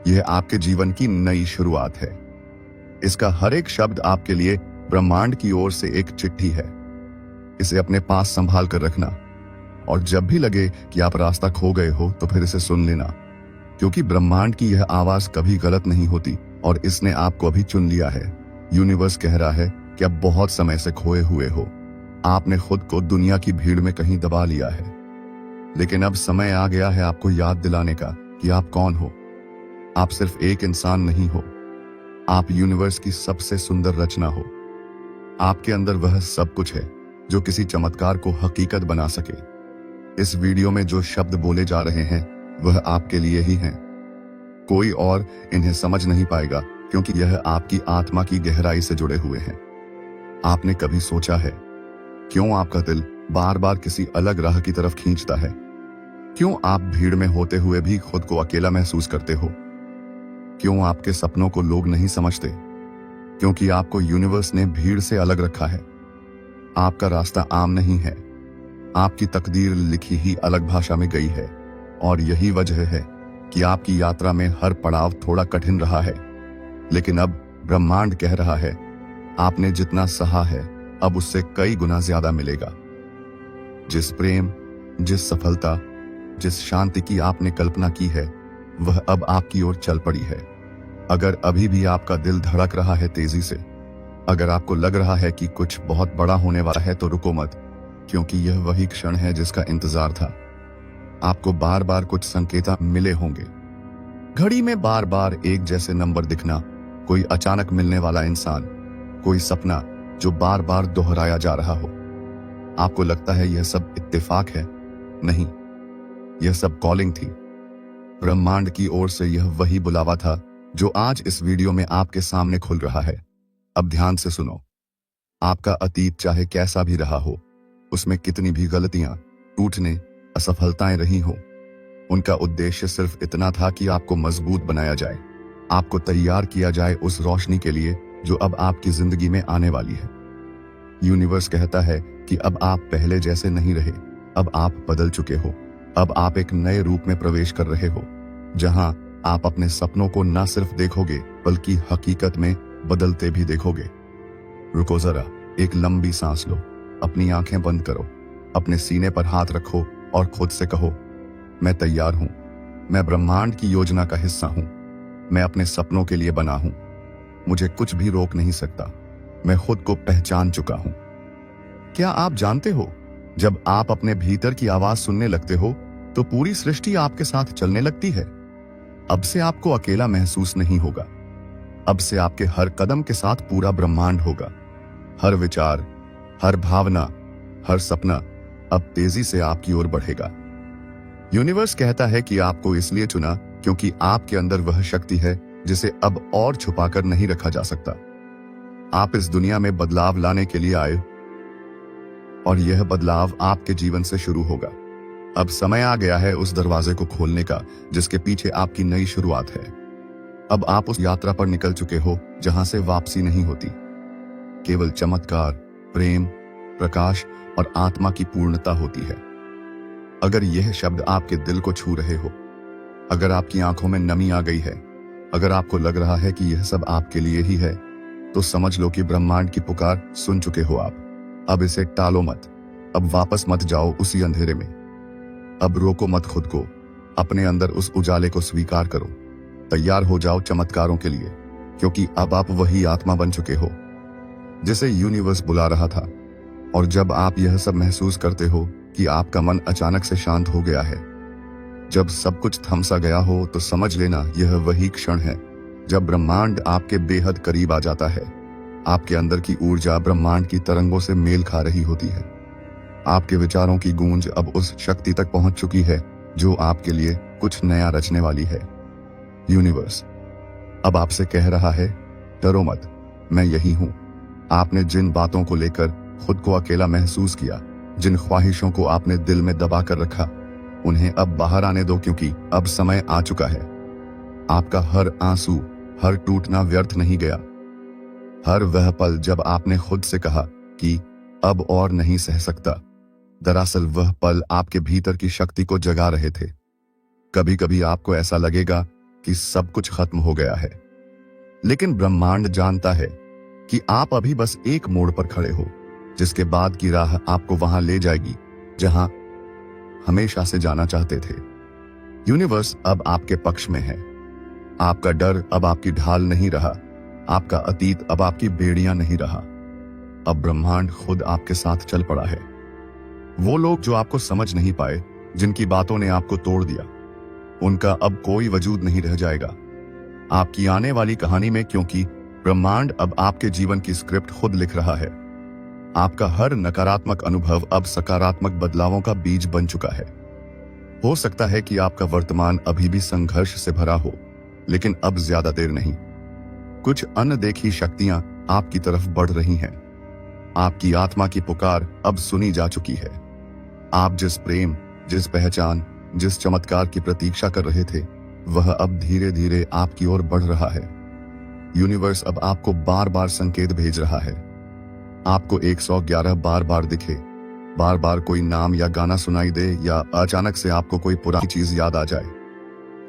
यह आपके जीवन की नई शुरुआत है। इसका हर एक शब्द आपके लिए ब्रह्मांड की ओर से एक चिट्ठी है। इसे अपने पास संभाल कर रखना, और जब भी लगे कि आप रास्ता खो गए हो तो फिर इसे सुन लेना, क्योंकि ब्रह्मांड की यह आवाज कभी गलत नहीं होती और इसने आपको अभी चुन लिया है। यूनिवर्स कह रहा है कि अब बहुत समय से खोए हुए हो। आपने खुद को दुनिया की भीड़ में कहीं दबा लिया है, लेकिन अब समय आ गया है आपको याद दिलाने का कि आप कौन हो। आप सिर्फ एक इंसान नहीं हो, आप यूनिवर्स की सबसे सुंदर रचना हो। आपके अंदर वह सब कुछ है जो किसी चमत्कार को हकीकत बना सके। इस वीडियो में जो शब्द बोले जा रहे हैं वह आपके लिए ही हैं। कोई और इन्हें समझ नहीं पाएगा, क्योंकि यह आपकी आत्मा की गहराई से जुड़े हुए हैं। आपने कभी सोचा है क्यों आपका दिल बार बार किसी अलग राह की तरफ खींचता है? क्यों आप भीड़ में होते हुए भी खुद को अकेला महसूस करते हो? क्यों आपके सपनों को लोग नहीं समझते? क्योंकि आपको यूनिवर्स ने भीड़ से अलग रखा है। आपका रास्ता आम नहीं है। आपकी तकदीर लिखी ही अलग भाषा में गई है, और यही वजह है कि आपकी यात्रा में हर पड़ाव थोड़ा कठिन रहा है। लेकिन अब ब्रह्मांड कह रहा है, आपने जितना सहा है अब उससे कई गुना ज्यादा मिलेगा। जिस प्रेम, जिस सफलता, जिस शांति की आपने कल्पना की है वह अब आपकी ओर चल पड़ी है। अगर अभी भी आपका दिल धड़क रहा है तेजी से, अगर आपको लग रहा है कि कुछ बहुत बड़ा होने वाला है, तो रुको मत, क्योंकि यह वही क्षण है जिसका इंतजार था। आपको बार बार कुछ संकेत मिले होंगे। घड़ी में बार बार एक जैसे नंबर दिखना, कोई अचानक मिलने वाला इंसान, कोई सपना जो बार बार दोहराया जा रहा हो। आपको लगता है यह सब इत्तेफाक है? नहीं, यह सब कॉलिंग थी। ब्रह्मांड की ओर से यह वही बुलावा था जो आज इस वीडियो में आपके सामने खुल रहा है। अब ध्यान से सुनो। आपका अतीत चाहे कैसा भी रहा हो, उसमें कितनी भी गलतियां, टूटने, असफलताएं रही हो, उनका उद्देश्य सिर्फ इतना था कि आपको मजबूत बनाया जाए, आपको तैयार किया जाए उस रोशनी के लिए जो अब आपकी जिंदगी में आने वाली है। यूनिवर्स कहता है कि अब आप पहले जैसे नहीं रहे, अब आप बदल चुके हो। अब आप एक नए रूप में प्रवेश कर रहे हो, जहां आप अपने सपनों को न सिर्फ देखोगे बल्कि हकीकत में बदलते भी देखोगे। रुको जरा, एक लंबी सांस लो, अपनी आंखें बंद करो, अपने सीने पर हाथ रखो और खुद से कहो, मैं तैयार हूं, मैं ब्रह्मांड की योजना का हिस्सा हूं, मैं अपने सपनों के लिए बना हूं, मुझे कुछ भी रोक नहीं सकता, मैं खुद को पहचान चुका हूं। क्या आप जानते हो, जब आप अपने भीतर की आवाज सुनने लगते हो तो पूरी सृष्टि आपके साथ चलने लगती है। अब से आपको अकेला महसूस नहीं होगा। अब से आपके हर कदम के साथ पूरा ब्रह्मांड होगा। हर विचार, हर भावना, हर सपना अब तेजी से आपकी ओर बढ़ेगा। यूनिवर्स कहता है कि आपको इसलिए चुना क्योंकि आपके अंदर वह शक्ति है जिसे अब और छुपाकर नहीं रखा जा सकता। आप इस दुनिया में बदलाव लाने के लिए आए, और यह बदलाव आपके जीवन से शुरू होगा। अब समय आ गया है उस दरवाजे को खोलने का जिसके पीछे आपकी नई शुरुआत है। अब आप उस यात्रा पर निकल चुके हो जहां से वापसी नहीं होती। केवल चमत्कार, प्रेम, प्रकाश और आत्मा की पूर्णता होती है। अगर यह शब्द आपके दिल को छू रहे हो, अगर आपकी आंखों में नमी आ गई है, अगर आपको लग रहा है कि यह सब आपके लिए ही है, तो समझ लो कि ब्रह्मांड की पुकार सुन चुके हो आप। अब इसे टालो मत, अब वापस मत जाओ उसी अंधेरे में, अब रोको मत खुद को, अपने अंदर उस उजाले को स्वीकार करो। तैयार हो जाओ चमत्कारों के लिए, क्योंकि अब आप वही आत्मा बन चुके हो जिसे यूनिवर्स बुला रहा था। और जब आप यह सब महसूस करते हो कि आपका मन अचानक से शांत हो गया है, जब सब कुछ थम सा गया हो, तो समझ लेना यह वही क्षण है जब ब्रह्मांड आपके बेहद करीब आ जाता है। आपके अंदर की ऊर्जा ब्रह्मांड की तरंगों से मेल खा रही होती है। आपके विचारों की गूंज अब उस शक्ति तक पहुंच चुकी है जो आपके लिए कुछ नया रचने वाली है। यूनिवर्स अब आपसे कह रहा है, डरो मत, मैं यही हूं। आपने जिन बातों को लेकर खुद को अकेला महसूस किया, जिन ख्वाहिशों को आपने दिल में दबा कर रखा, उन्हें अब बाहर आने दो, क्योंकि अब समय आ चुका है। आपका हर आंसू, हर टूटना व्यर्थ नहीं गया। हर वह पल जब आपने खुद से कहा कि अब और नहीं सह सकता, दरअसल वह पल आपके भीतर की शक्ति को जगा रहे थे। कभी कभी आपको ऐसा लगेगा कि सब कुछ खत्म हो गया है, लेकिन ब्रह्मांड जानता है कि आप अभी बस एक मोड़ पर खड़े हो, जिसके बाद की राह आपको वहां ले जाएगी जहां हमेशा से जाना चाहते थे। यूनिवर्स अब आपके पक्ष में है। आपका डर अब आपकी ढाल नहीं रहा, आपका अतीत अब आपकी बेड़ियां नहीं रहा। अब ब्रह्मांड खुद आपके साथ चल पड़ा है। वो लोग जो आपको समझ नहीं पाए, जिनकी बातों ने आपको तोड़ दिया, उनका अब कोई वजूद नहीं रह जाएगा आपकी आने वाली कहानी में, क्योंकि ब्रह्मांड अब आपके जीवन की स्क्रिप्ट खुद लिख रहा है। आपका हर नकारात्मक अनुभव अब सकारात्मक बदलावों का बीज बन चुका है। हो सकता है कि आपका वर्तमान अभी भी संघर्ष से भरा हो, लेकिन अब ज्यादा देर नहीं। कुछ अनदेखी शक्तियां आपकी तरफ बढ़ रही हैं। आपकी आत्मा की पुकार अब सुनी जा चुकी है। आप जिस प्रेम, जिस पहचान, जिस चमत्कार की प्रतीक्षा कर रहे थे, वह अब धीरे धीरे आपकी ओर बढ़ रहा है। यूनिवर्स अब आपको बार बार संकेत भेज रहा है। आपको 111 बार बार दिखे, बार बार कोई नाम या गाना सुनाई दे, या अचानक से आपको कोई पुरानी चीज याद आ जाए।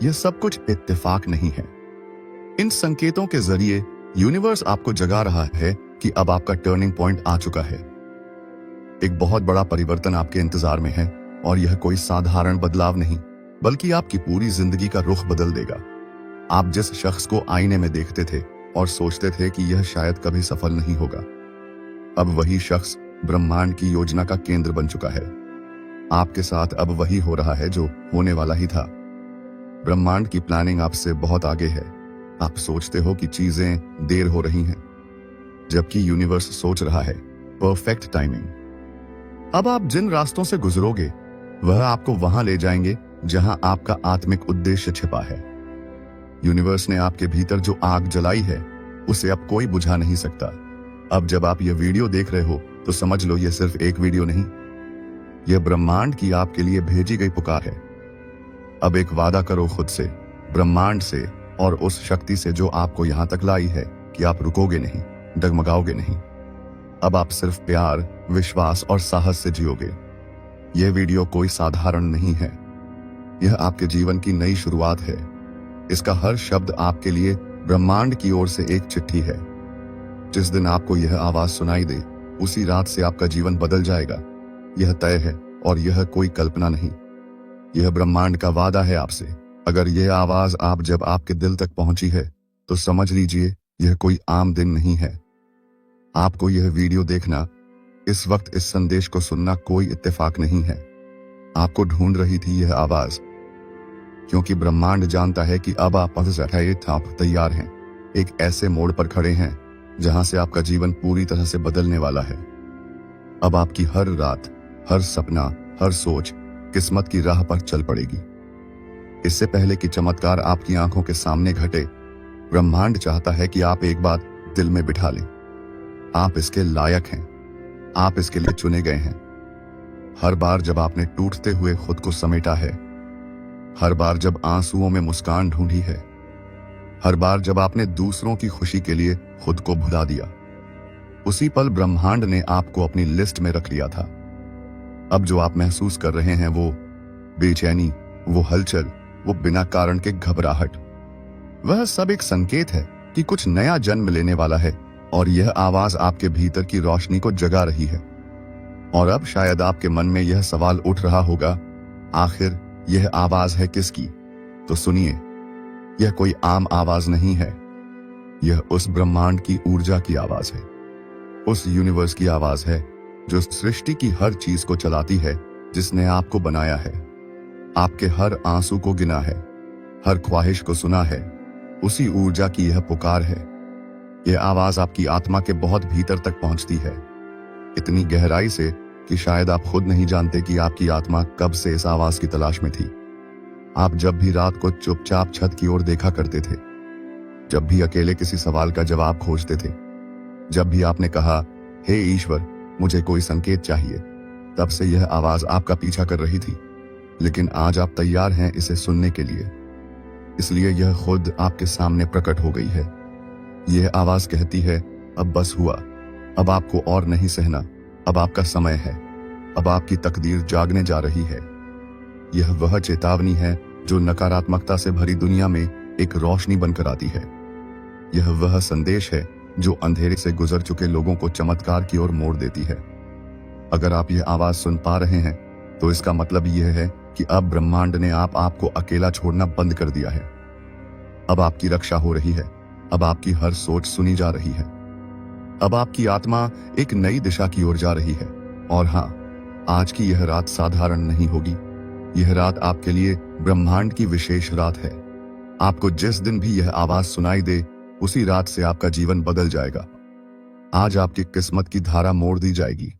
यह सब कुछ इत्तेफाक नहीं है। इन संकेतों के जरिए यूनिवर्स आपको जगा रहा है कि अब आपका टर्निंग पॉइंट आ चुका है। एक बहुत बड़ा परिवर्तन आपके इंतजार में है, और यह कोई साधारण बदलाव नहीं, बल्कि आपकी पूरी जिंदगी का रुख बदल देगा। आप जिस शख्स को आईने में देखते थे और सोचते थे कि यह शायद कभी सफल नहीं होगा, अब वही शख्स ब्रह्मांड की योजना का केंद्र बन चुका है। आपके साथ अब वही हो रहा है जो होने वाला ही था। ब्रह्मांड की प्लानिंग आपसे बहुत आगे है। आप सोचते हो कि चीजें देर हो रही हैं, जबकि यूनिवर्स सोच रहा है परफेक्ट टाइमिंग। अब आप जिन रास्तों से गुजरोगे, वह आपको वहां ले जाएंगे जहां आपका आत्मिक उद्देश्य छिपा है। यूनिवर्स ने आपके भीतर जो आग जलाई है, उसे अब कोई बुझा नहीं सकता। अब जब आप यह वीडियो देख रहे हो, तो समझ लो यह सिर्फ एक वीडियो नहीं, यह ब्रह्मांड की आपके लिए भेजी गई पुकार है। अब एक वादा करो खुद से, ब्रह्मांड से और उस शक्ति से जो आपको यहां तक लाई है, कि आप रुकोगे नहीं, डगमगाओगे नहीं। अब आप सिर्फ प्यार, विश्वास और साहस से जियोगे। यह वीडियो कोई साधारण नहीं है। यह आपके जीवन की नई शुरुआत है। इसका हर शब्द आपके लिए ब्रह्मांड की ओर से एक चिट्ठी है। जिस दिन आपको यह आवाज सुनाई दे, उसी रात से आपका जीवन बदल जाएगा। यह तय है, और यह कोई कल्पना नहीं। यह ब्रह्मांड का वादा है आपसे। अगर यह आवाज आप जब आपके दिल तक पहुंची है, तो समझ लीजिए यह कोई आम दिन नहीं है। आपको यह वीडियो देखना, इस वक्त इस संदेश को सुनना कोई इत्तेफाक नहीं है। आपको ढूंढ रही थी यह आवाज, क्योंकि ब्रह्मांड जानता है कि अब आप तैयार हैं। एक ऐसे मोड़ पर खड़े हैं जहां से आपका जीवन पूरी तरह से बदलने वाला है। अब आपकी हर रात, हर सपना, हर सोच किस्मत की राह पर चल पड़ेगी। इससे पहले कि चमत्कार आपकी आंखों के सामने घटे, ब्रह्मांड चाहता है कि आप एक बात दिल में बिठा लें। आप इसके लायक हैं। आप इसके लिए चुने गए हैं। हर बार जब आपने टूटते हुए खुद को समेटा है, हर बार जब आंसुओं में मुस्कान ढूंढी है, हर बार जब आपने दूसरों की खुशी के लिए खुद को भुला दिया, उसी पल ब्रह्मांड ने आपको अपनी लिस्ट में रख लिया था। अब जो आप महसूस कर रहे हैं, वो बेचैनी, वो हलचल, वो बिना कारण के घबराहट, वह सब एक संकेत है कि कुछ नया जन्म लेने वाला है और यह आवाज आपके भीतर की रोशनी को जगा रही है। और अब शायद आपके मन में यह सवाल उठ रहा होगा, आखिर यह आवाज है किसकी? तो सुनिए, यह कोई आम आवाज नहीं है। यह उस ब्रह्मांड की ऊर्जा की आवाज है, उस यूनिवर्स की आवाज है जो सृष्टि की हर चीज को चलाती है, जिसने आपको बनाया है, आपके हर आंसू को गिना है, हर ख्वाहिश को सुना है। उसी ऊर्जा की यह पुकार है। यह आवाज आपकी आत्मा के बहुत भीतर तक पहुंचती है, इतनी गहराई से कि शायद आप खुद नहीं जानते कि आपकी आत्मा कब से इस आवाज की तलाश में थी। आप जब भी रात को चुपचाप छत की ओर देखा करते थे, जब भी अकेले किसी सवाल का जवाब खोजते थे, जब भी आपने कहा, हे ईश्वर, मुझे कोई संकेत चाहिए, तब से यह आवाज आपका पीछा कर रही थी। लेकिन आज आप तैयार हैं इसे सुनने के लिए, इसलिए यह खुद आपके सामने प्रकट हो गई है। यह आवाज कहती है, अब बस हुआ, अब आपको और नहीं सहना, अब आपका समय है, अब आपकी तकदीर जागने जा रही है। यह वह चेतावनी है जो नकारात्मकता से भरी दुनिया में एक रोशनी बनकर आती है। यह वह संदेश है जो अंधेरे से गुजर चुके लोगों को चमत्कार की ओर मोड़ देती है। अगर आप यह आवाज सुन पा रहे हैं तो इसका मतलब यह है कि अब ब्रह्मांड ने आपको अकेला छोड़ना बंद कर दिया है। अब आपकी रक्षा हो रही है, अब आपकी हर सोच सुनी जा रही है, अब आपकी आत्मा एक नई दिशा की ओर जा रही है। और हाँ, आज की यह रात साधारण नहीं होगी। यह रात आपके लिए ब्रह्मांड की विशेष रात है। आपको जिस दिन भी यह आवाज सुनाई दे, उसी रात से आपका जीवन बदल जाएगा। आज आपकी किस्मत की धारा मोड़ दी जाएगी।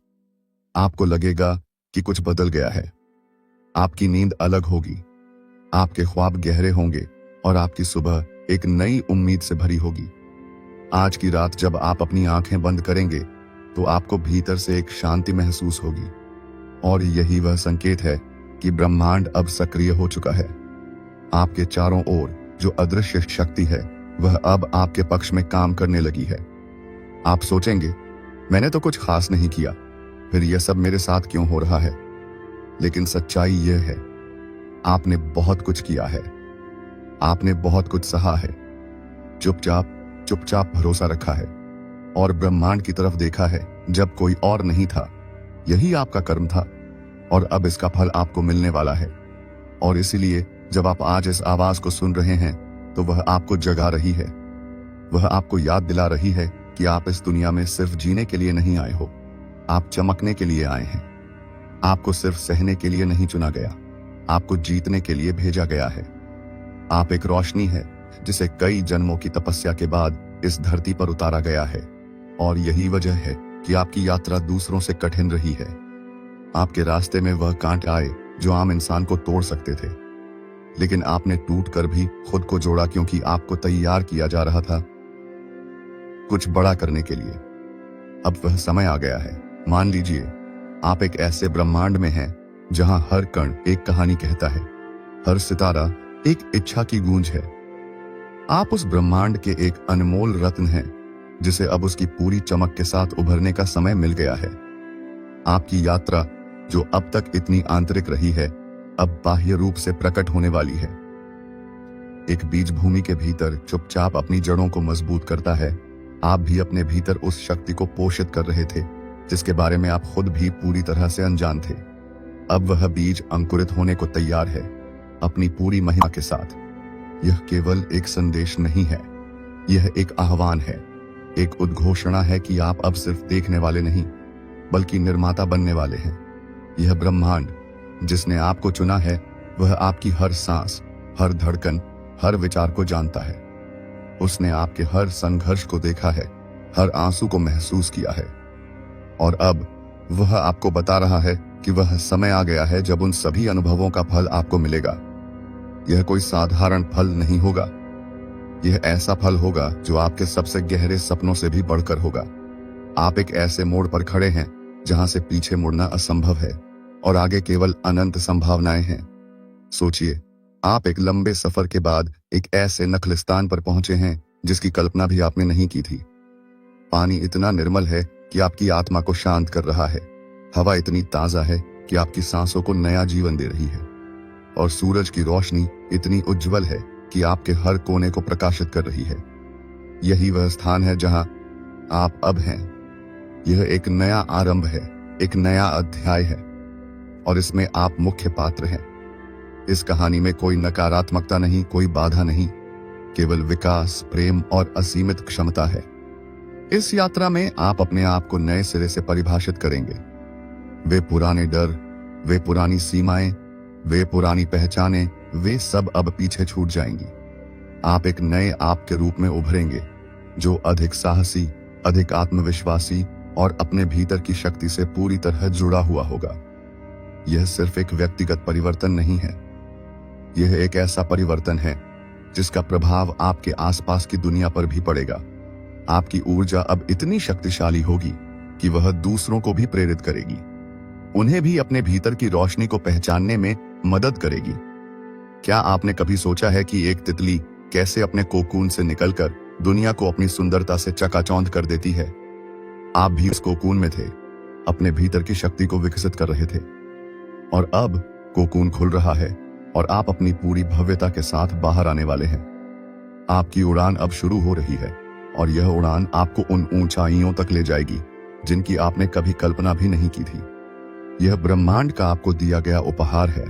आपको लगेगा कि कुछ बदल गया है। आपकी नींद अलग होगी, आपके ख्वाब गहरे होंगे और आपकी सुबह एक नई उम्मीद से भरी होगी। आज की रात जब आप अपनी आंखें बंद करेंगे तो आपको भीतर से एक शांति महसूस होगी, और यही वह संकेत है कि ब्रह्मांड अब सक्रिय हो चुका है। आपके चारों ओर जो अदृश्य शक्ति है वह अब आपके पक्ष में काम करने लगी है। आप सोचेंगे, मैंने तो कुछ खास नहीं किया, फिर यह सब मेरे साथ क्यों हो रहा है? लेकिन सच्चाई यह है, आपने बहुत कुछ किया है, आपने बहुत कुछ सहा है, चुपचाप चुपचाप भरोसा रखा है और ब्रह्मांड की तरफ देखा है जब कोई और नहीं था। यही आपका कर्म था और अब इसका फल आपको मिलने वाला है। और इसीलिए जब आप आज इस आवाज को सुन रहे हैं तो वह आपको जगा रही है। वह आपको याद दिला रही है कि आप इस दुनिया में सिर्फ जीने के लिए नहीं आए हो, आप चमकने के लिए आए हैं। आपको सिर्फ सहने के लिए नहीं चुना गया, आपको जीतने के लिए भेजा गया है। आप एक रोशनी है जिसे कई जन्मों की तपस्या के बाद इस धरती पर उतारा गया है। और यही वजह है कि आपकी यात्रा दूसरों से कठिन रही है। आपके रास्ते में वह कांटे आए जो आम इंसान को तोड़ सकते थे, लेकिन आपने टूट कर भी खुद को जोड़ा, क्योंकि आपको तैयार किया जा रहा था कुछ बड़ा करने के लिए। अब वह समय आ गया है। मान लीजिए आप एक ऐसे ब्रह्मांड में हैं जहां हर कण एक कहानी कहता है, हर सितारा एक इच्छा की गूंज है। आप उस ब्रह्मांड के एक अनमोल रत्न हैं जिसे अब उसकी पूरी चमक के साथ उभरने का समय मिल गया है। आपकी यात्रा जो अब तक इतनी आंतरिक रही है, अब बाह्य रूप से प्रकट होने वाली है। एक बीज भूमि के भीतर चुपचाप अपनी जड़ों को मजबूत करता है। आप भी अपने भीतर उस शक्ति को पोषित कर रहे थे जिसके बारे में आप खुद भी पूरी तरह से अनजान थे। अब वह बीज अंकुरित होने को तैयार है, अपनी पूरी महिमा के साथ। यह केवल एक संदेश नहीं है, यह एक आह्वान है, एक उद्घोषणा है कि आप अब सिर्फ देखने वाले नहीं बल्कि निर्माता बनने वाले हैं। यह ब्रह्मांड जिसने आपको चुना है, वह आपकी हर सांस, हर धड़कन, हर विचार को जानता है। उसने आपके हर संघर्ष को देखा है, हर आंसू को महसूस किया है, और अब वह आपको बता रहा है कि वह समय आ गया है जब उन सभी अनुभवों का फल आपको मिलेगा। यह कोई साधारण फल नहीं होगा, यह ऐसा फल होगा जो आपके सबसे गहरे सपनों से भी बढ़कर होगा। आप एक ऐसे मोड़ पर खड़े हैं जहां से पीछे मुड़ना असंभव है और आगे केवल अनंत संभावनाएं हैं। सोचिए, आप एक लंबे सफर के बाद एक ऐसे नखलिस्तान पर पहुंचे हैं जिसकी कल्पना भी आपने नहीं की थी। पानी इतना निर्मल है कि आपकी आत्मा को शांत कर रहा है। हवा इतनी ताजा है कि आपकी सांसों को नया जीवन दे रही है। और सूरज की रोशनी इतनी उज्जवल है कि आपके हर कोने को प्रकाशित कर रही है। यही वह स्थान है जहां आप अब हैं। यह एक नया आरंभ है, एक नया अध्याय है, और इसमें आप मुख्य पात्र हैं। इस कहानी में कोई नकारात्मकता नहीं, कोई बाधा नहीं, केवल विकास, प्रेम और असीमित क्षमता है। इस यात्रा में आप अपने आप को नए सिरे से परिभाषित करेंगे। वे पुराने डर, वे पुरानी सीमाएं, वे पुरानी पहचानें, वे सब अब पीछे छूट जाएंगी। आप एक नए आप के रूप में उभरेंगे, जो अधिक साहसी, अधिक आत्मविश्वासी और अपने भीतर की शक्ति से पूरी तरह जुड़ा हुआ होगा। यह सिर्फ एक व्यक्तिगत परिवर्तन नहीं है, यह एक ऐसा परिवर्तन है जिसका प्रभाव आपके आसपास की दुनिया पर भी पड़ेगा। आपकी ऊर्जा अब इतनी शक्तिशाली होगी कि वह दूसरों को भी प्रेरित करेगी, उन्हें भी अपने भीतर की रोशनी को पहचानने में मदद करेगी। क्या आपने कभी सोचा है कि एक तितली कैसे अपने कोकून से निकलकर दुनिया को अपनी सुंदरता से चकाचौंध कर देती है? आप भी उस कोकून में थे, अपने भीतर की शक्ति को विकसित कर रहे थे, और अब कोकून खुल रहा है और आप अपनी पूरी भव्यता के साथ बाहर आने वाले हैं। आपकी उड़ान अब शुरू हो रही है, और यह उड़ान आपको उन ऊंचाइयों तक ले जाएगी जिनकी आपने कभी कल्पना भी नहीं की थी। यह ब्रह्मांड का आपको दिया गया उपहार है,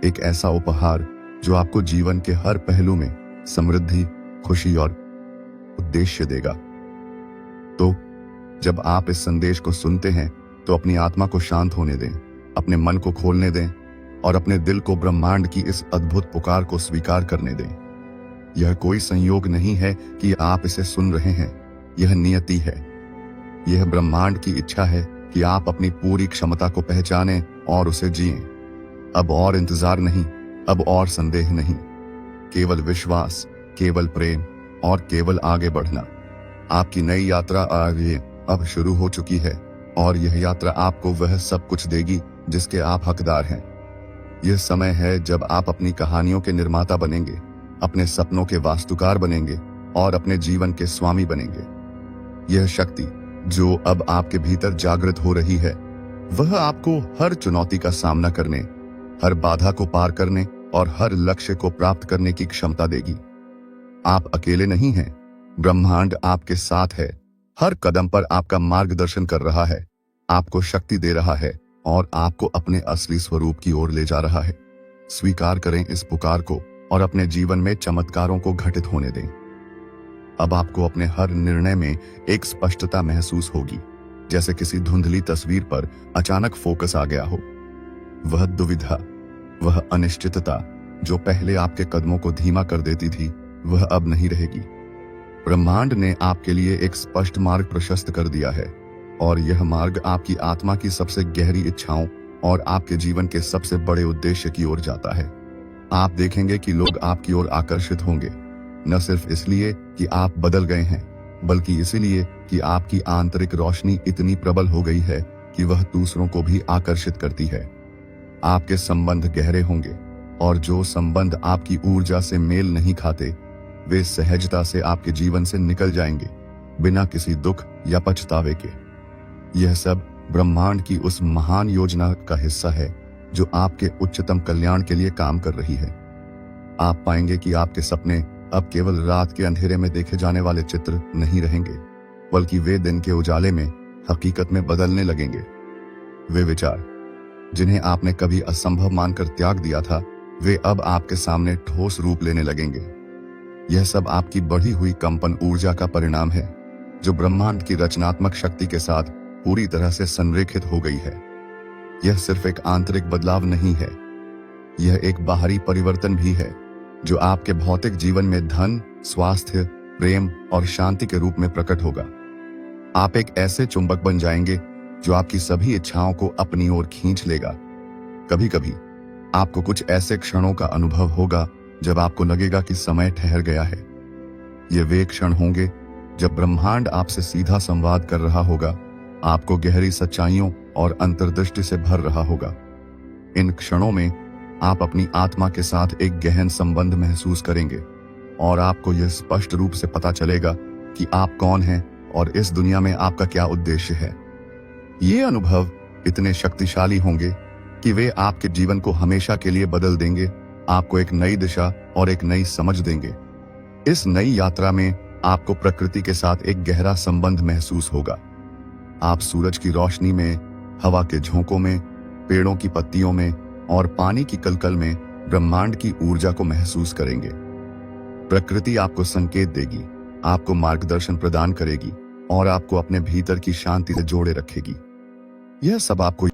एक ऐसा उपहार जो आपको जीवन के हर पहलू में समृद्धि, खुशी और उद्देश्य देगा। तो जब आप इस संदेश को सुनते हैं तो अपनी आत्मा को शांत होने दें, अपने मन को खोलने दें और अपने दिल को ब्रह्मांड की इस अद्भुत पुकार को स्वीकार करने दें। यह कोई संयोग नहीं है कि आप इसे सुन रहे हैं, यह नियति है। यह ब्रह्मांड की इच्छा है कि आप अपनी पूरी क्षमता को पहचानें और उसे जिएं। अब और इंतजार नहीं, अब और संदेह नहीं, केवल विश्वास, केवल प्रेम और केवल आगे बढ़ना। आपकी नई यात्रा आगे अब शुरू हो चुकी है, और यह यात्रा आपको वह सब कुछ देगी जिसके आप हकदार हैं। यह समय है जब आप अपनी कहानियों के निर्माता बनेंगे, अपने सपनों के वास्तुकार बनेंगे और अपने जीवन के स्वामी बनेंगे। यह शक्ति जो अब आपके भीतर जागृत हो रही है, वह आपको हर चुनौती का सामना करने, हर बाधा को पार करने और हर लक्ष्य को प्राप्त करने की क्षमता देगी। आप अकेले नहीं हैं, ब्रह्मांड आपके साथ है, हर कदम पर आपका मार्गदर्शन कर रहा है, आपको शक्ति दे रहा है और आपको अपने असली स्वरूप की ओर ले जा रहा है। स्वीकार करें इस पुकार को और अपने जीवन में चमत्कारों को घटित होने दें। अब आपको अपने हर निर्णय में एक स्पष्टता महसूस होगी, जैसे किसी धुंधली तस्वीर पर अचानक फोकस आ गया हो। वह दुविधा, वह अनिश्चितता जो पहले आपके कदमों को धीमा कर देती थी, वह अब नहीं रहेगी। ब्रह्मांड ने आपके लिए एक स्पष्ट मार्ग प्रशस्त कर दिया है, और यह मार्ग आपकी आत्मा की सबसे गहरी इच्छाओं और आपके जीवन के सबसे बड़े उद्देश्य की ओर जाता है। आप देखेंगे कि लोग आपकी ओर आकर्षित होंगे, न सिर्फ इसलिए कि आप बदल गए हैं, बल्कि इसलिए कि आपकी आंतरिक रोशनी इतनी प्रबल हो गई है कि वह दूसरों को भी आकर्षित करती है। आपके संबंध गहरे होंगे, और जो संबंध आपकी ऊर्जा से मेल नहीं खाते, वे सहजता से आपके जीवन से निकल जाएंगे, बिना किसी दुख या पछतावे के। यह सब ब्रह्मांड की उस महान योजना का हिस्सा है जो आपके उच्चतम कल्याण के लिए काम कर रही है। आप पाएंगे कि आपके सपने अब केवल रात के अंधेरे में देखे जाने वाले चित्र नहीं रहेंगे, बल्कि वे दिन के उजाले में हकीकत में बदलने लगेंगे। वे विचार जिन्हें आपने कभी असंभव मानकर त्याग दिया था, वे अब आपके सामने ठोस रूप लेने लगेंगे। यह सब आपकी बढ़ी हुई कंपन ऊर्जा का परिणाम है, जो ब्रह्मांड की रचनात्मक शक्ति के साथ पूरी तरह से संरेखित हो गई है। यह सिर्फ एक आंतरिक बदलाव नहीं है, यह एक बाहरी परिवर्तन भी है, जो आपके भौतिक जीवन में धन, स्वास्थ्य, प्रेम और शांति के रूप में प्रकट होगा। आप एक ऐसे चुंबक बन जाएंगे जो आपकी सभी इच्छाओं को अपनी ओर खींच लेगा। कभी कभी आपको कुछ ऐसे क्षणों का अनुभव होगा जब आपको लगेगा कि समय ठहर गया है। ये वे क्षण होंगे जब ब्रह्मांड आपसे सीधा संवाद कर रहा होगा, आपको गहरी सच्चाइयों और अंतर्दृष्टि से भर रहा होगा। इन क्षणों में आप अपनी आत्मा के साथ एक गहन संबंध महसूस करेंगे, और आपको यह स्पष्ट रूप से पता चलेगा कि आप कौन हैं और इस दुनिया में आपका क्या उद्देश्य है। ये अनुभव इतने शक्तिशाली होंगे कि वे आपके जीवन को हमेशा के लिए बदल देंगे, आपको एक नई दिशा और एक नई समझ देंगे। इस नई यात्रा में आपको प्रकृति के साथ एक गहरा संबंध महसूस होगा। आप सूरज की रोशनी में, हवा के झोंकों में, पेड़ों की पत्तियों में और पानी की कलकल में ब्रह्मांड की ऊर्जा को महसूस करेंगे। प्रकृति आपको संकेत देगी, आपको मार्गदर्शन प्रदान करेगी और आपको अपने भीतर की शांति से जोड़े रखेगी। यह सब आपको